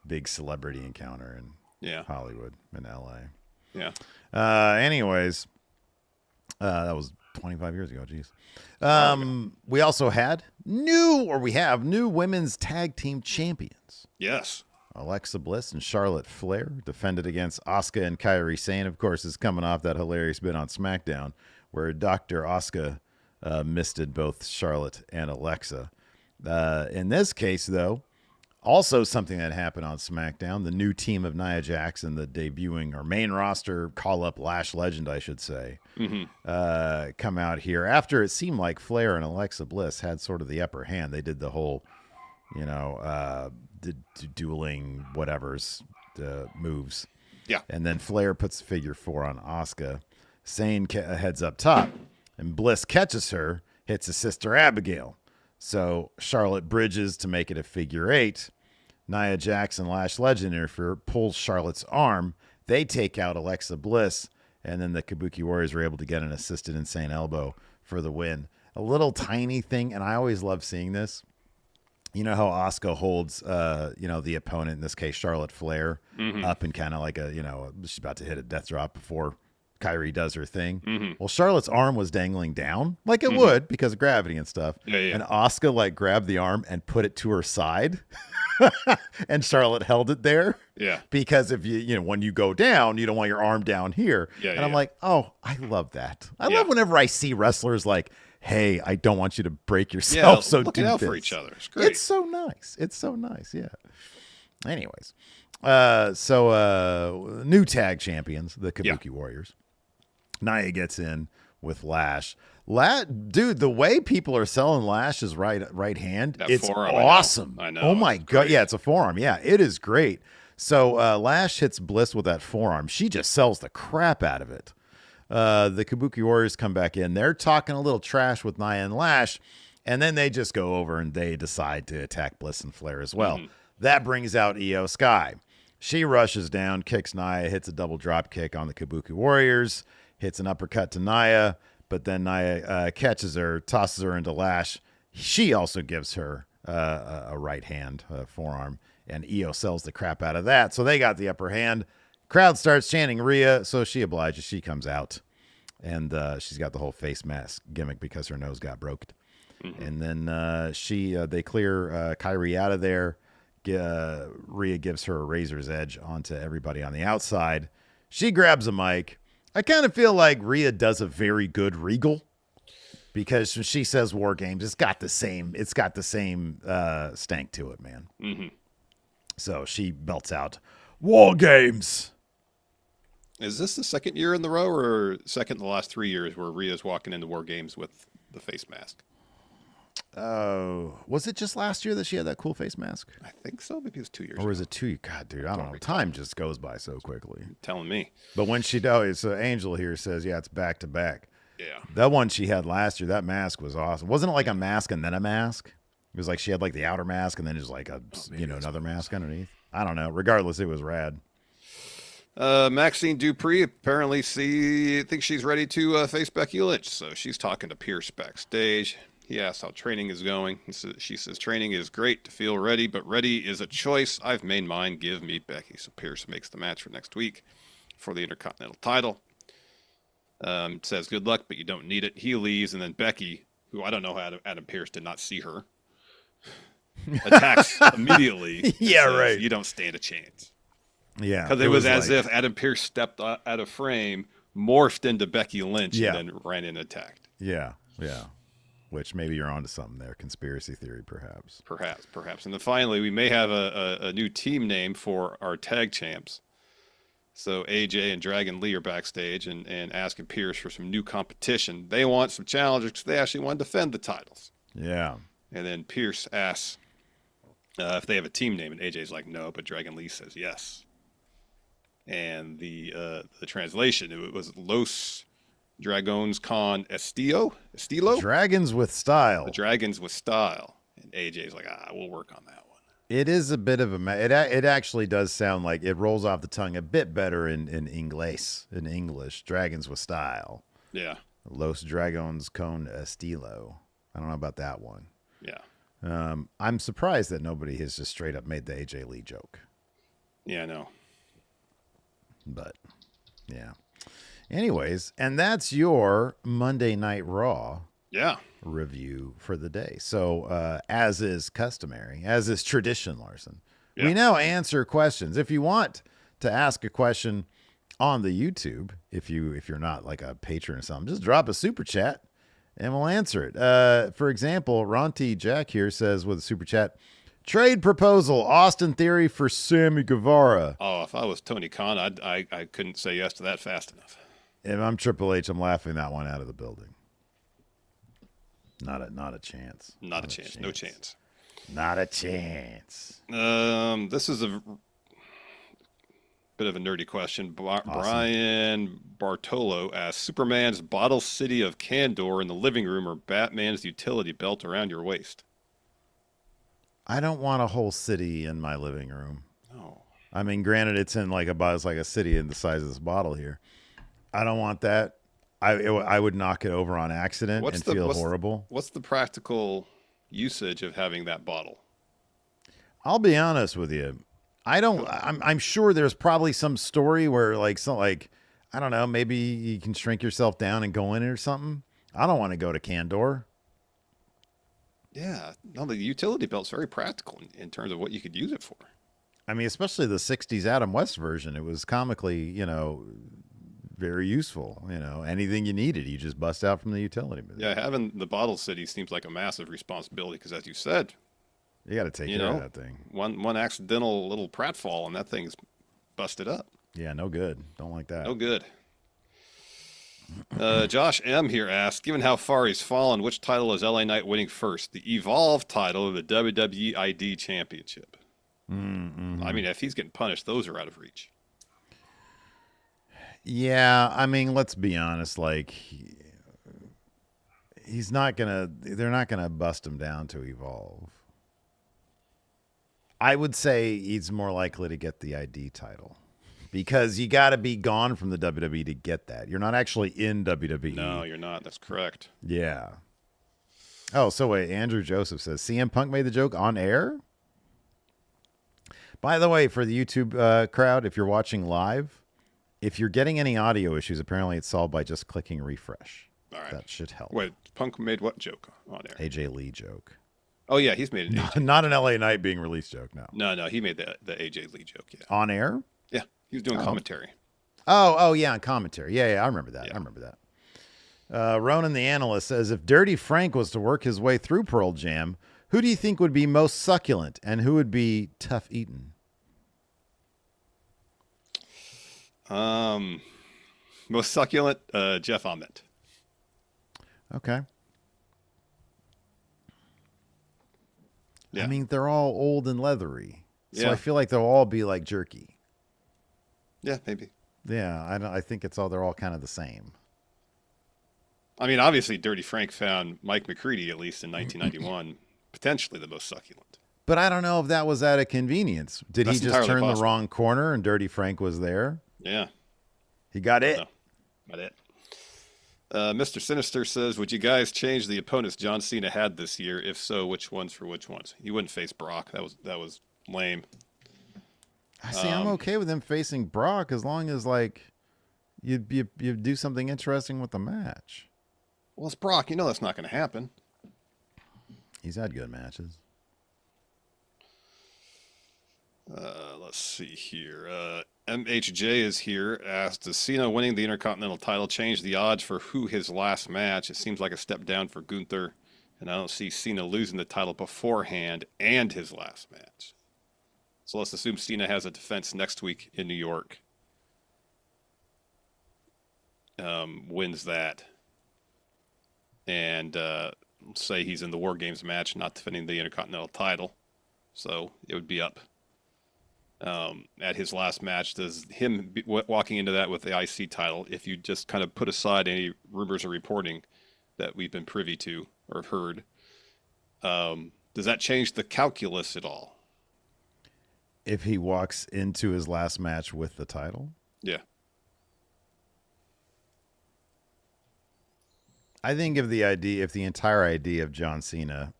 A: big celebrity encounter in Hollywood, in LA.
B: Yeah.
A: Anyways, that was 25 years ago. Jeez. We also had we have new women's tag team champions.
B: Yes.
A: Alexa Bliss and Charlotte Flair defended against Asuka and Kairi Sane. Of course, is coming off that hilarious bit on SmackDown where Dr. Asuka misted both Charlotte and Alexa. In this case, though, also something that happened on SmackDown, the new team of Nia Jax and the debuting or main roster call-up Lash Legend, I should say, come out here after it seemed like Flair and Alexa Bliss had sort of the upper hand. They did the whole, the dueling whatever's the moves.
B: Yeah.
A: And then Flair puts figure 4 on Asuka. Sane heads up top, and Bliss catches her, hits his sister Abigail. So Charlotte bridges to make it a figure 8. Nia Jax and Lash Legend interfere, pulls Charlotte's arm. They take out Alexa Bliss, and then the Kabuki Warriors are able to get an assisted insane elbow for the win. A little tiny thing, and I always love seeing this. You know how Asuka holds, the opponent, in this case, Charlotte Flair, up and kind of like she's about to hit a death drop before Kairi does her thing. Well, Charlotte's arm was dangling down like it would because of gravity and stuff.
B: Yeah.
A: And Asuka grabbed the arm and put it to her side. And Charlotte held it there.
B: Yeah.
A: Because if when you go down, you don't want your arm down here.
B: Yeah,
A: and I'm like, oh, I love that. I love whenever I see wrestlers like, hey, I don't want you to break yourself. So
B: looking
A: do
B: out
A: this.
B: for each other. It's great.
A: It's so nice. It's so nice. Yeah. Anyways, new tag champions, the Kabuki Warriors. Nia gets in with Lash. Dude, the way people are selling Lash's right hand, it's
B: forearm,
A: awesome.
B: I know.
A: Oh my God.
B: Great.
A: Yeah, it's a forearm. Yeah, it is great. So Lash hits Bliss with that forearm. She just sells the crap out of it. The Kabuki Warriors come back in. They're talking a little trash with Nia and Lash, and then they just go over and they decide to attack Bliss and Flair as well. That brings out Io Sky. She rushes down, kicks Nia, hits a double drop kick on the Kabuki Warriors, hits an uppercut to Nia, but then Nia catches her, tosses her into Lash. She also gives her a right hand forearm, and Io sells the crap out of that. So they got the upper hand. Crowd starts chanting Rhea, so she obliges. She comes out, and she's got the whole face mask gimmick because her nose got broken. And then they clear Kairi out of there. Rhea gives her a razor's edge onto everybody on the outside. She grabs a mic. I kind of feel like Rhea does a very good Regal because when she says War Games, it's got the same stank to it, man. So she belts out War Games.
B: Is this the second year in the row or second in the last 3 years where Rhea's walking into War Games with the face mask?
A: Was it just last year that she had that cool face mask?
B: I think so. Maybe it was 2 years
A: Or
B: ago.
A: was it 2? God, dude, I don't know. Time just goes by so quickly.
B: Telling me.
A: But when she does, Angel here says, yeah, it's back to back.
B: Yeah.
A: That one she had last year, that mask was awesome. Wasn't it like a mask and then a mask? It was like she had like the outer mask and then just like another mask underneath. I don't know. Regardless, it was rad.
B: Maxine Dupree apparently thinks she's ready to face Becky Lynch, so she's talking to Pierce backstage. He asks how training is going. She says training is great to feel ready, but ready is a choice. I've made mine. Give me Becky. So Pierce makes the match for next week for the Intercontinental title. Says good luck, but you don't need it. He leaves, and then Becky, who I don't know how Adam Pierce did not see her, attacks immediately.
A: Yeah,
B: says,
A: right.
B: You don't stand a chance.
A: Yeah.
B: Because it was as if Adam Pierce stepped out of frame, morphed into Becky Lynch
A: Yeah.
B: and then ran in and attacked.
A: Yeah. Yeah. Which maybe you're onto something there. Conspiracy theory, perhaps.
B: Perhaps. And then finally, we may have a new team name for our tag champs. So AJ and Dragon Lee are backstage and asking Pierce for some new competition. They want some challengers because they actually want to defend the titles.
A: Yeah.
B: And then Pierce asks if they have a team name, and AJ's like, no, but Dragon Lee says yes. And the translation, it was Los Dragones con Estilo?
A: Dragons with style.
B: The Dragons with Style. And AJ's like, we'll work on that one.
A: It is a bit of it actually does sound like it rolls off the tongue a bit better in English. Dragons with style.
B: Yeah.
A: Los Dragones con Estilo. I don't know about that one.
B: Yeah.
A: I'm surprised that nobody has just straight up made the AJ Lee joke.
B: Yeah, I know.
A: But, yeah. Anyways, and that's your Monday Night Raw
B: Yeah.
A: review for the day. So, as is customary, as is tradition, Larson,
B: Yeah.
A: we now answer questions. If you want to ask a question on the YouTube, if you're not like a patron or something, just drop a super chat and we'll answer it. For example, Ronti Jack here says with a super chat, trade proposal, Austin Theory for Sammy Guevara.
B: Oh, if I was Tony Khan, I couldn't say yes to that fast enough.
A: If I'm Triple H, I'm laughing that one out of the building. Not a chance.
B: Not a chance. No chance.
A: Not a chance.
B: This is a bit of a nerdy question. Brian Bartolo asks, Superman's bottle city of Kandor in the living room or Batman's utility belt around your waist?
A: I don't want a whole city in my living room.
B: No.
A: I mean, granted, it's like a city in the size of this bottle here. I don't want that. I would knock it over on accident and feel horrible.
B: What's the practical usage of having that bottle?
A: I'll be honest with you. I'm sure there's probably some story where I don't know, maybe you can shrink yourself down and go in it or something. I don't want to go to Kandor.
B: Yeah. No, the utility belt's very practical in terms of what you could use it for.
A: I mean, especially the 60s Adam West version. It was comically, very useful. Anything you needed, you just bust out from the utility bin.
B: Yeah, having the bottle city seems like a massive responsibility because, as you said,
A: you got to take care of that thing.
B: One accidental little pratfall and that thing's busted up.
A: Yeah, no good. Don't like that.
B: No good. Josh M. here asks, given how far he's fallen, which title is LA Knight winning first? The Evolve title or the WWE ID Championship?
A: Mm-hmm.
B: I mean, if he's getting punished, those are out of reach.
A: Yeah, I mean, let's be honest. They're not gonna bust him down to Evolve. I would say he's more likely to get the ID title because you got to be gone from the WWE to get that. You're not actually in WWE.
B: No, you're not. That's correct.
A: Yeah. Oh, so wait. Andrew Joseph says CM Punk made the joke on air. By the way, for the YouTube crowd, if you're watching live, if you're getting any audio issues, apparently it's solved by just clicking refresh.
B: All right.
A: That should help.
B: Wait, Punk made what joke on air?
A: AJ Lee joke.
B: Oh, yeah, he's made an
A: Not an LA Knight being released joke, no.
B: No, he made the AJ Lee joke, yeah.
A: On air?
B: Yeah, he was doing commentary.
A: Oh, yeah, on commentary. Yeah, I remember that.
B: Yeah.
A: I remember that. Ronan the Analyst says, if Dirty Frank was to work his way through Pearl Jam, who do you think would be most succulent and who would be tough eaten?
B: Most succulent, Jeff Ahmed.
A: Okay.
B: Yeah.
A: I mean, they're all old and leathery. So
B: Yeah.
A: I feel like they'll all be like jerky.
B: Yeah, maybe.
A: Yeah, I think they're all kind of the same.
B: I mean, obviously, Dirty Frank found Mike McCready, at least in 1991, potentially the most succulent.
A: But I don't know if that was out of convenience. Did
B: That's
A: he just
B: entirely
A: turn the
B: possible.
A: wrong corner and Dirty Frank was there?
B: Yeah,
A: He got it.
B: no, not it. Mr. Sinister says, would you guys change the opponents John Cena had this year? If so, which ones for which ones? He wouldn't face Brock. That was lame.
A: I see. I'm okay with him facing Brock as long as you do something interesting with the match.
B: Well, it's Brock. You know that's not going to happen.
A: He's had good matches.
B: Let's see here. MHJ is here. Asked, does Cena winning the Intercontinental title change the odds for who his last match? It seems like a step down for Gunther, and I don't see Cena losing the title beforehand and his last match. So let's assume Cena has a defense next week in New York. Wins that. And say he's in the War Games match, not defending the Intercontinental title. So it would be up at his last match. Does him walking into that with the IC title, if you just kind of put aside any rumors or reporting that we've been privy to or heard, does that change the calculus at all?
A: If he walks into his last match with the title?
B: Yeah.
A: I think if the entire idea of John Cena,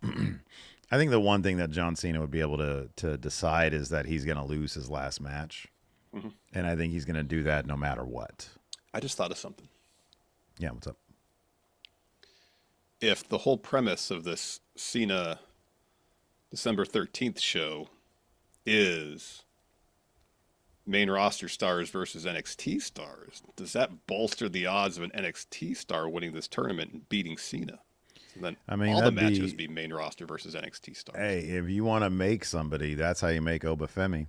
A: I think the one thing that John Cena would be able to decide is that he's going to lose his last match.
B: Mm-hmm.
A: And I think he's going to do that no matter what.
B: I just thought of something.
A: Yeah, what's up?
B: If the whole premise of this Cena December 13th show is main roster stars versus NXT stars, does that bolster the odds of an NXT star winning this tournament and beating Cena? So then all the matches be main roster versus NXT stars.
A: Hey, if you want to make somebody, that's how you make Obafemi.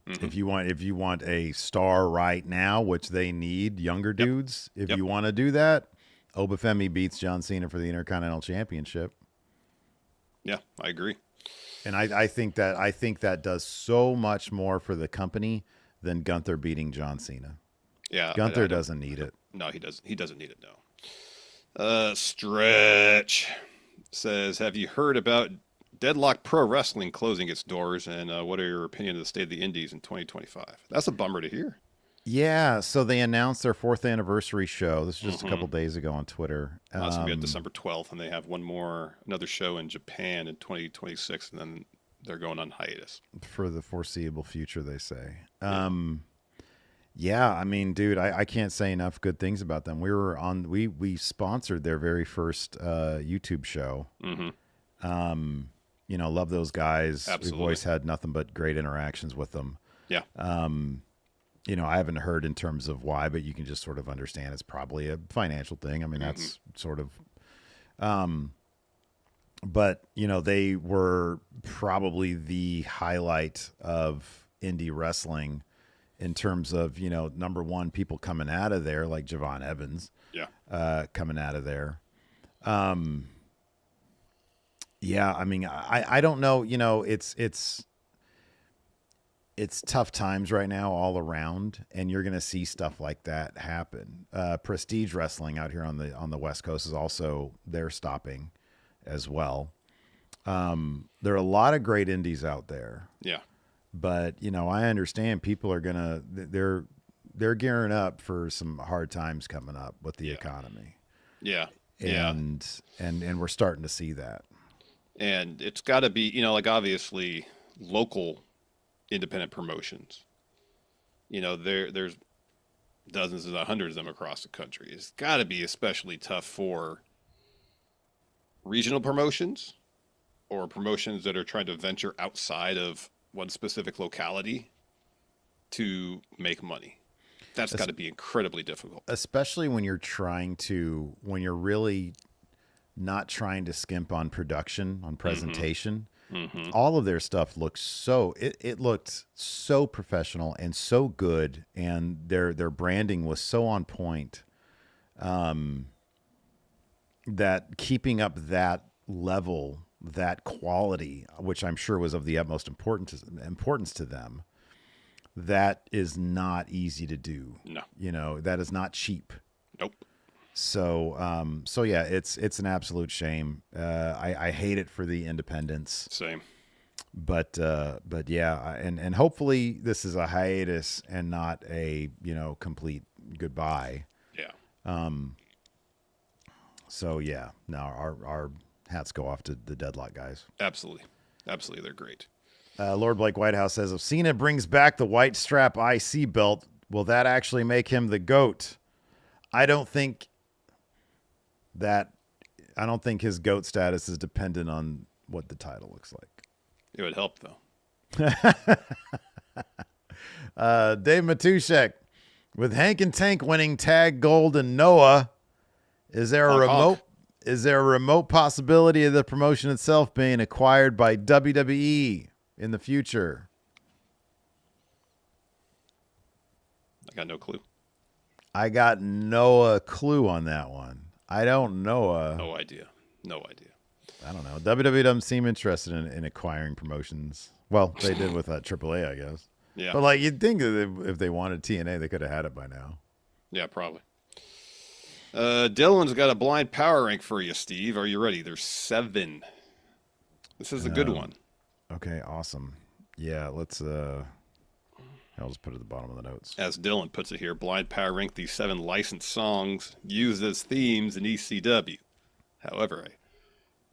A: Mm-hmm. If you want a star right now, which they need, younger dudes, if you want to do that, Obafemi beats John Cena for the Intercontinental Championship.
B: Yeah, I agree.
A: And I think that does so much more for the company than Gunther beating John Cena.
B: Yeah,
A: Gunther doesn't need it.
B: No, he doesn't. He doesn't need it. No. Stretch says, have you heard about Deadlock Pro Wrestling closing its doors? And what are your opinion of the state of the Indies in 2025? That's a bummer to hear.
A: Yeah, so they announced their 4th anniversary show. This was just a couple days ago on Twitter.
B: That's going to be on December 12th, and they have another show in Japan in 2026, and then they're going on hiatus.
A: For the foreseeable future, they say. Yeah, I mean, dude, I can't say enough good things about them. We sponsored their very first YouTube show.
B: Mm-hmm.
A: Love those guys.
B: Absolutely.
A: We've always had nothing but great interactions with them.
B: Yeah.
A: I haven't heard in terms of why, but you can just sort of understand it's probably a financial thing. I mean, that's sort of, but they were probably the highlight of indie wrestling in terms of, number one, people coming out of there like Javon Evans, coming out of there. Yeah. I mean, I don't know, it's tough times right now all around, and you're going to see stuff like that happen. Prestige Wrestling out here on the West Coast is also, they're stopping as well. There are a lot of great indies out there.
B: Yeah.
A: But, I understand people are going to, they're gearing up for some hard times coming up with the economy.
B: Yeah.
A: And we're starting to see that.
B: And it's got to be, obviously local independent promotions. There's dozens and hundreds of them across the country. It's got to be especially tough for regional promotions or promotions that are trying to venture outside of one specific locality to make money. That's got to be incredibly difficult.
A: Especially when you're really not trying to skimp on production, on presentation. Mm-hmm. All of their stuff looked it looked so professional and so good, and their branding was so on point, that keeping up that level, that quality, which I'm sure was of the utmost importance to them, that is not easy to do.
B: No.
A: That is not cheap.
B: Nope.
A: So yeah, it's an absolute shame. I hate it for the independents.
B: Same.
A: But yeah, and hopefully this is a hiatus and not a, complete goodbye.
B: Yeah.
A: So yeah, now our hats go off to the Deadlock guys.
B: Absolutely. They're great.
A: Lord Blake Whitehouse says, if Cena brings back the white strap IC belt, will that actually make him the GOAT? I don't think his GOAT status is dependent on what the title looks like.
B: It would help, though.
A: Dave Matuszek, with Hank and Tank winning tag gold and Noah, is there a remote possibility of the promotion itself being acquired by WWE in the future?
B: I got no clue.
A: I got no clue on that one. I don't know.
B: No idea.
A: I don't know. WWE doesn't seem interested in acquiring promotions. Well, they did with AAA, I guess.
B: Yeah.
A: But like, you'd think that if they wanted TNA, they could have had it by now.
B: Yeah, probably. Dylan's got a blind power rank for you, Steve. Are you ready? There's 7. This is a good one.
A: Okay, awesome. Yeah, let's. I'll just put it at the bottom of the notes.
B: As Dylan puts it here, blind power ranked these 7 licensed songs used as themes in ECW. However, I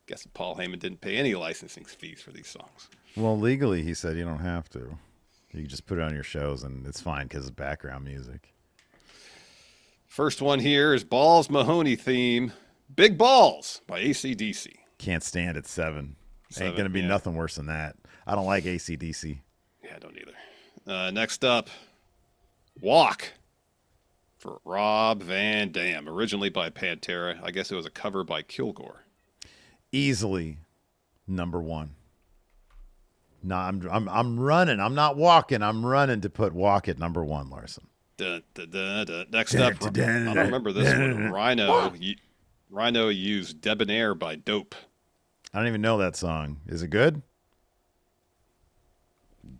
B: guess Paul Heyman didn't pay any licensing fees for these songs.
A: Well, legally, he said you don't have to. You can just put it on your shows, and it's fine because it's background music.
B: First one here is Balls Mahoney theme, Big Balls by AC/DC.
A: Can't stand it. 7. Ain't going to be nothing worse than that. I don't like AC/DC.
B: Yeah, I don't either. Next up, Walk for Rob Van Dam, originally by Pantera. I guess it was a cover by Kilgore.
A: Easily number 1. No, I'm running. I'm not walking. I'm running to put Walk at number 1, Larson.
B: Next up, I don't remember this one. Rhino used Debonair by Dope.
A: I don't even know that song. Is it good?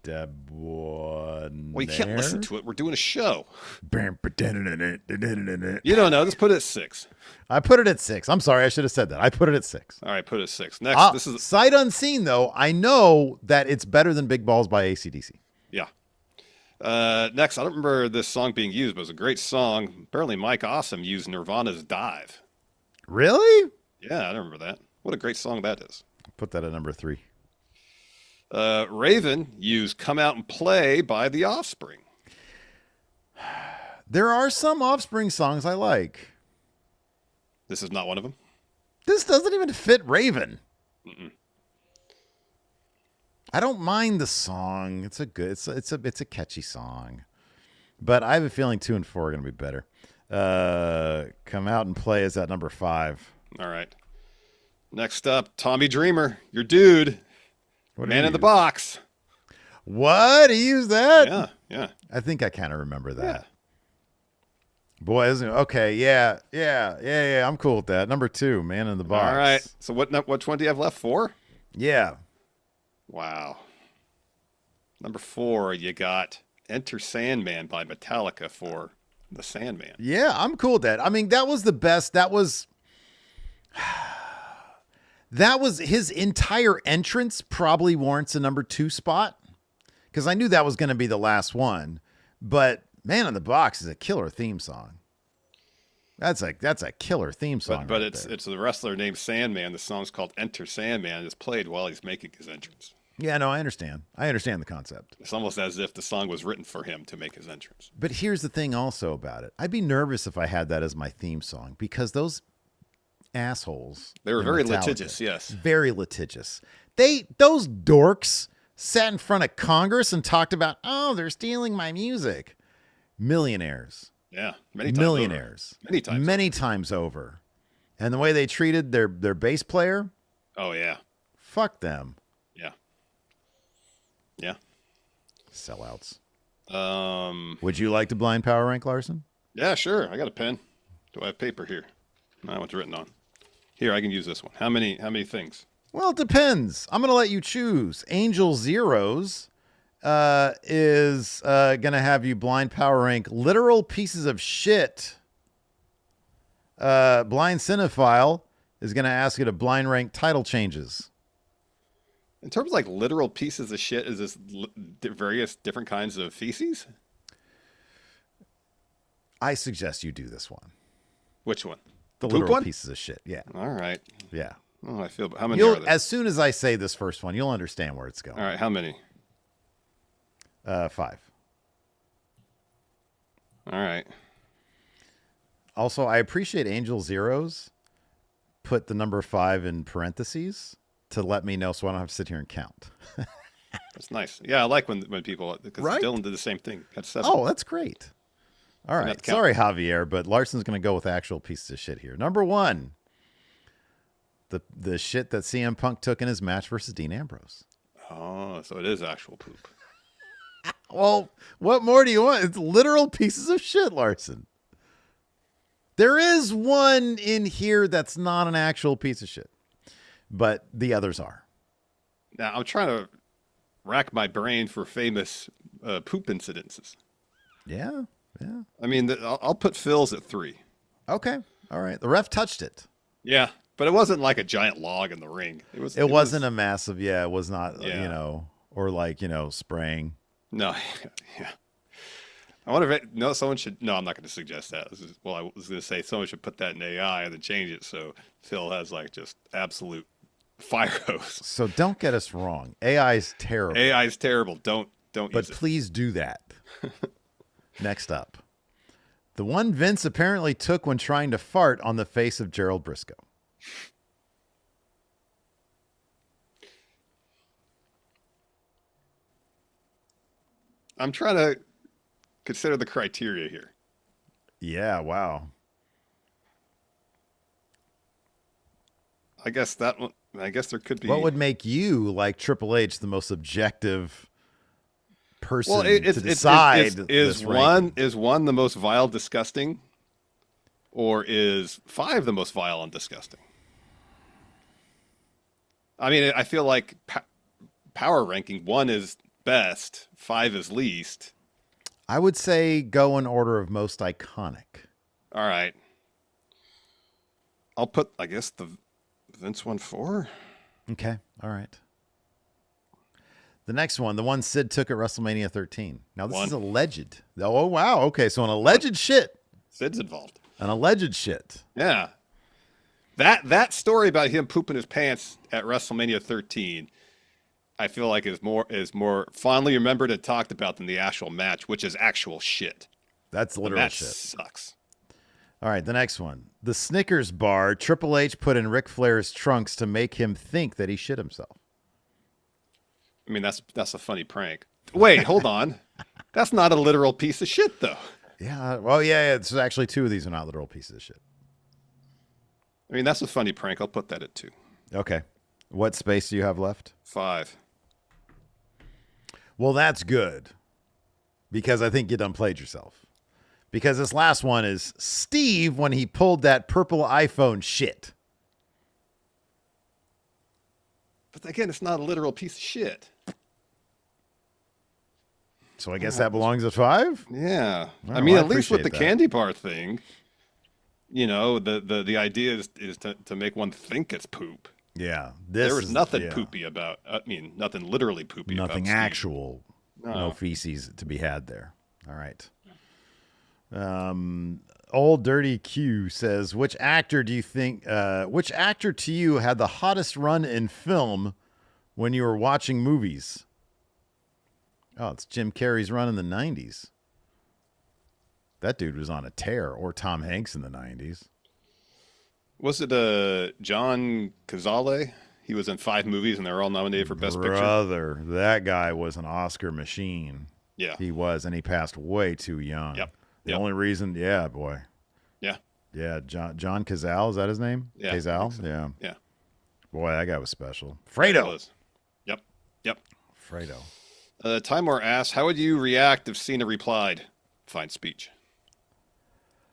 A: Debonair?
B: Well, you can't listen to it. We're doing a show.
A: You
B: don't know. Just put it at 6.
A: I put it at 6. I'm sorry. I should have said that. I put it at 6.
B: All right, put it at 6. Next, this is
A: sight unseen, though. I know that it's better than Big Balls by AC/DC.
B: Yeah. Next, I don't remember this song being used, but it was a great song. Apparently, Mike Awesome used Nirvana's Dive.
A: Really?
B: Yeah, I don't remember that. What a great song that is.
A: Put that at number 3.
B: Raven used Come Out and Play by The Offspring.
A: There are some Offspring songs I like.
B: This is not one of them.
A: This doesn't even fit Raven.
B: Mm-mm.
A: I don't mind the song. It's a catchy song. But I have a feeling 2 and 4 are going to be better. Come Out and Play is at number 5.
B: All right. Next up, Tommy Dreamer, your dude. Man in the Box.
A: What? He used that?
B: Yeah.
A: I think I kind of remember that.
B: Yeah.
A: Boy, isn't it? Okay, yeah. I'm cool with that. Number 2, Man in the Box.
B: All right. So what one do you have left? 4?
A: Yeah.
B: Wow. Number 4, you got Enter Sandman by Metallica for The Sandman.
A: Yeah, I'm cool with that. I mean, that was the best. That was his entire entrance probably warrants a number 2 spot because I knew that was going to be the last one. But Man in the Box is a killer theme song. That's a killer theme song.
B: But it's a wrestler named Sandman. The song's called Enter Sandman. It's played while he's making his entrance.
A: Yeah, no, I understand. I understand the concept.
B: It's almost as if the song was written for him to make his entrance.
A: But here's the thing also about it. I'd be nervous if I had that as my theme song because those assholes.
B: They were very litigious, yes.
A: Very litigious. Those dorks sat in front of Congress and talked about, oh, they're stealing my music. Millionaires.
B: Yeah, many times
A: millionaires.
B: Over.
A: Many times over. And the way they treated their bass player.
B: Oh, yeah.
A: Fuck them.
B: Yeah.
A: Sellouts.
B: Would
A: you like to blind power rank, Larson?
B: Yeah, sure. I got a pen. Do I have paper here? No, what's written on. Here, I can use this one. How many things?
A: Well, it depends. I'm going to let you choose. Angel Zeros is going to have you blind power rank literal pieces of shit. Blind Cinephile is going to ask you to blind rank title changes.
B: In terms of like literal pieces of shit, is this various different kinds of feces?
A: I suggest you do this one.
B: Which one?
A: The
B: Poop
A: literal
B: one?
A: pieces of shit. Yeah.
B: All right.
A: Yeah.
B: Oh, I feel. How many are there?
A: As soon as I say this first one, you'll understand where it's going.
B: All right. How many?
A: 5.
B: All right.
A: Also, I appreciate Angel Zeros put the number 5 in parentheses to let me know so I don't have to sit here and count.
B: That's nice. Yeah, I like when people, because
A: Right?
B: Dylan did the same thing. Got 7.
A: Oh, that's great. All
B: Not
A: right.
B: to count.
A: Sorry, Javier, but Larson's going to go with actual pieces of shit here. Number one, the shit that CM Punk took in his match versus Dean Ambrose.
B: Oh, so it is actual poop.
A: Well, what more do you want? It's literal pieces of shit, Larson. There is one in here that's not an actual piece of shit, but the others are.
B: Now, I'm trying to rack my brain for famous poop incidences.
A: Yeah, yeah.
B: I mean, I'll put Phil's at 3.
A: Okay, all right. The ref touched it.
B: Yeah, but it wasn't like a giant log in the ring.
A: It wasn't a massive, yeah, it was not,
B: Yeah.
A: or like, spraying.
B: No, yeah. I wonder if no, someone should. No, I'm not going to suggest that. Well, I was going to say someone should put that in AI and then change it so Phil has like just absolute fire hose.
A: So don't get us wrong. AI is terrible.
B: AI is terrible. Don't
A: But
B: use it.
A: please do that. Next up. The one Vince apparently took when trying to fart on the face of Gerald Briscoe.
B: I'm trying to consider the criteria here.
A: Yeah, wow.
B: I guess that one. I guess there could be.
A: What would make you, like Triple H, the most objective person
B: well,
A: to decide
B: is
A: this ranking?
B: one the most vile, disgusting, or is 5 the most vile and disgusting? I mean, I feel like power ranking 1 is best, 5 is least.
A: I would say go in order of most iconic.
B: All right, I'll put, I guess, the Vince one 4.
A: Okay, all right. The next one, the one Sid took at WrestleMania 13. Now, this
B: 1.
A: is alleged. Oh, wow. Okay, so an alleged shit.
B: Sid's involved.
A: An alleged shit.
B: Yeah. That story about him pooping his pants at WrestleMania 13, I feel like is more fondly remembered and talked about than the actual match, which is actual shit.
A: That's
B: The
A: literal
B: match
A: shit.
B: sucks.
A: All right, the next one. The Snickers bar Triple H put in Ric Flair's trunks to make him think that he shit himself.
B: I mean, that's a funny prank. Wait, hold on. That's not a literal piece of shit, though.
A: Yeah, well, yeah, it's actually 2 of these are not literal pieces of shit.
B: I mean, that's a funny prank. I'll put that at 2.
A: Okay. What space do you have left?
B: 5.
A: Well, that's good because I think you done played yourself. Because this last one is Steve when he pulled that purple iPhone shit.
B: But again, it's not a literal piece of shit.
A: So I guess that belongs at 5?
B: Yeah.
A: Well,
B: I mean,
A: I
B: at least with the
A: appreciate that.
B: candy bar thing, the idea is to make one think it's poop.
A: Yeah.
B: There was nothing
A: yeah,
B: poopy about, I mean, nothing literally poopy about
A: nothing
B: Steve.
A: actual.
B: No.
A: No feces to be had there. All right. Old Dirty Q says, which actor to you had the hottest run in film when you were watching movies? Oh, it's Jim Carrey's run in the 90s. That dude was on a tear, or Tom Hanks in the 90s.
B: Was it John Cazale? He was in 5 movies and they were all nominated for Best Picture.
A: Brother, that guy was an Oscar machine.
B: Yeah.
A: He was, and he passed way too young.
B: Yep.
A: The
B: Yep.
A: only reason, yeah, boy.
B: Yeah.
A: Yeah, John Cazale, is that his name?
B: Yeah, I
A: Cazale?
B: think so.
A: Yeah.
B: Yeah.
A: Boy, that guy was special.
B: It
A: Fredo.
B: was. Yep. Yep.
A: Fredo.
B: Timor asks, how would you react if Cena replied? Fine speech.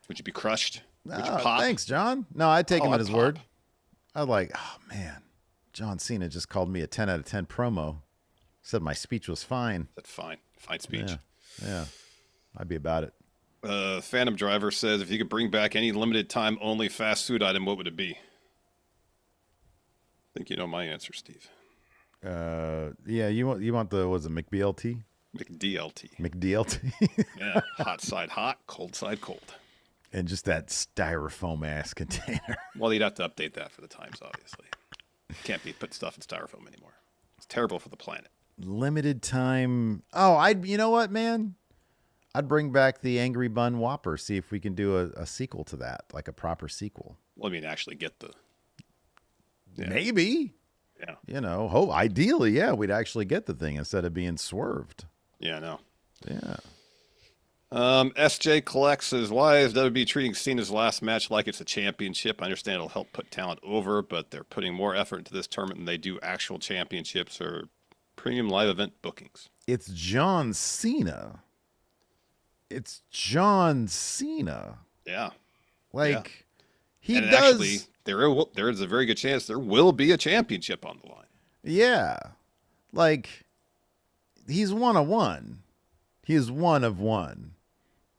B: Would you be crushed? Would you pop?
A: Thanks, John. No, I'd take him
B: I'd
A: at his
B: pop.
A: word. I'd like, oh, man. John Cena just called me a 10 out of 10 promo. Said my speech was fine.
B: Said fine. Fine speech.
A: Yeah. I'd be about it.
B: Phantom Driver says, if you could bring back any limited time only fast food item, what would it be? I think you know my answer, Steve.
A: Yeah, you want the, was it McBLT?
B: McDLT.
A: McDLT?
B: Yeah. Hot side hot, cold side cold.
A: And just that styrofoam ass container.
B: Well, you'd have to update that for the times, obviously. Can't be put stuff in styrofoam anymore. It's terrible for the planet.
A: Limited time. Oh, you know what, man? I'd bring back the Angry Bun Whopper. See if we can do a sequel to that, like a proper sequel.
B: Well, I mean, actually get the... Yeah.
A: Maybe.
B: Yeah.
A: You know, ideally, yeah, we'd actually get the thing instead of being swerved.
B: Yeah, I know.
A: Yeah.
B: SJ Collects says, why is WWE treating Cena's last match like it's a championship? I understand it'll help put talent over, but they're putting more effort into this tournament than they do actual championships or premium live event bookings.
A: It's John Cena. It's John Cena.
B: Yeah.
A: Like, he
B: And
A: does.
B: actually, there is a very good chance there will be a championship on the line.
A: Yeah. Like, he's one of one. He is one of one.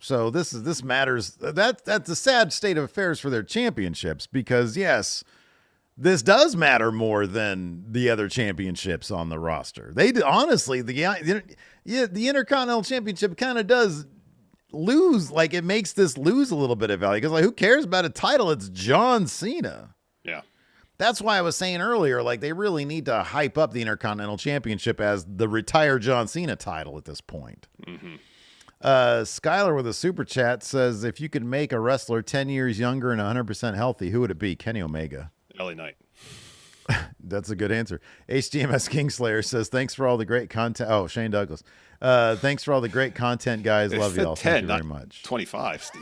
A: So this matters. That's a sad state of affairs for their championships because, yes, this does matter more than the other championships on the roster. Honestly, the Intercontinental Championship kind of does lose. Like, it makes this lose a little bit of value because, like, who cares about a title? It's John Cena.
B: Yeah.
A: That's why I was saying earlier, like, they really need to hype up the Intercontinental Championship as the retired John Cena title at this point.
B: Mm-hmm.
A: Skylar with a super chat says, if you could make a wrestler 10 years younger and 100% healthy, who would it be? Kenny Omega.
B: LA Knight.
A: That's a good answer. HDMS Kingslayer says, thanks for all the great content. Oh, Shane Douglas. Thanks for all the great content, guys. Love y'all.
B: 10,
A: Thank you very much.
B: 25, Steve.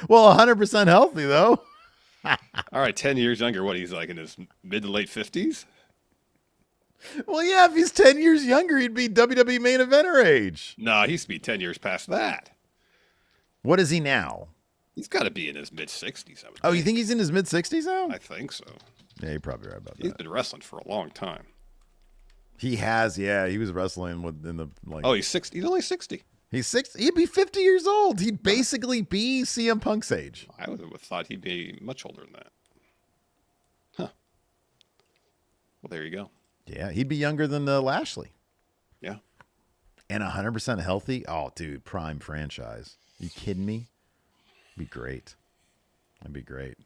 A: Well, 100% healthy, though.
B: All right, 10 years younger. What, he's like in his mid to late 50s?
A: Well, yeah, if he's 10 years younger, he'd be WWE main eventer age.
B: No, he used to be 10 years past that.
A: What is he now?
B: He's got to be in his mid 60s.
A: Oh, you think he's in his mid 60s now?
B: I think so.
A: Yeah, you're probably right about
B: He's
A: that.
B: been wrestling for a long time.
A: He has, yeah. He was wrestling in the like.
B: Oh, he's 60. He's only 60.
A: He's 60. He'd be 50 years old. He'd basically be CM Punk's age.
B: I would have thought he'd be much older than that. Huh. Well, there you go.
A: Yeah, he'd be younger than Lashley.
B: Yeah.
A: And 100% healthy. Oh, dude, prime franchise. You kidding me? Be great. That'd be great.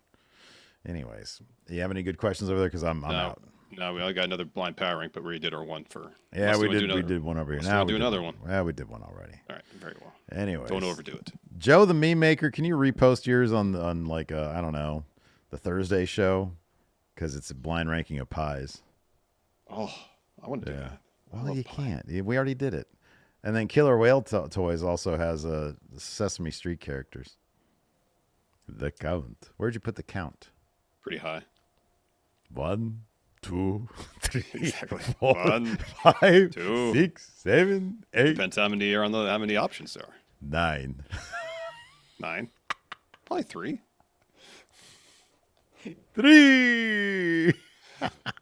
A: Anyways, you have any good questions over there? Because I'm out.
B: No, we only got another blind power rank, but we already did our one for.
A: Yeah, we did one over here. Now
B: we do another one.
A: Yeah, we did one already.
B: All right, very well.
A: Anyways,
B: don't overdo it.
A: Joe the meme maker, can you repost yours on like I don't know, the Thursday show? Because it's a blind ranking of pies.
B: Oh, I want to do that.
A: Well, you can't. We already did it. And then Killer Whale Toys also has Sesame Street characters. The count. Where'd you put the count?
B: Pretty high.
A: 1, 2, 3,
B: Exactly.
A: 4,
B: 1,
A: 5,
B: 2,
A: 6, 7, 8.
B: Depends how many are on how many options there are.
A: 9.
B: 9. Probably 3.
A: 3.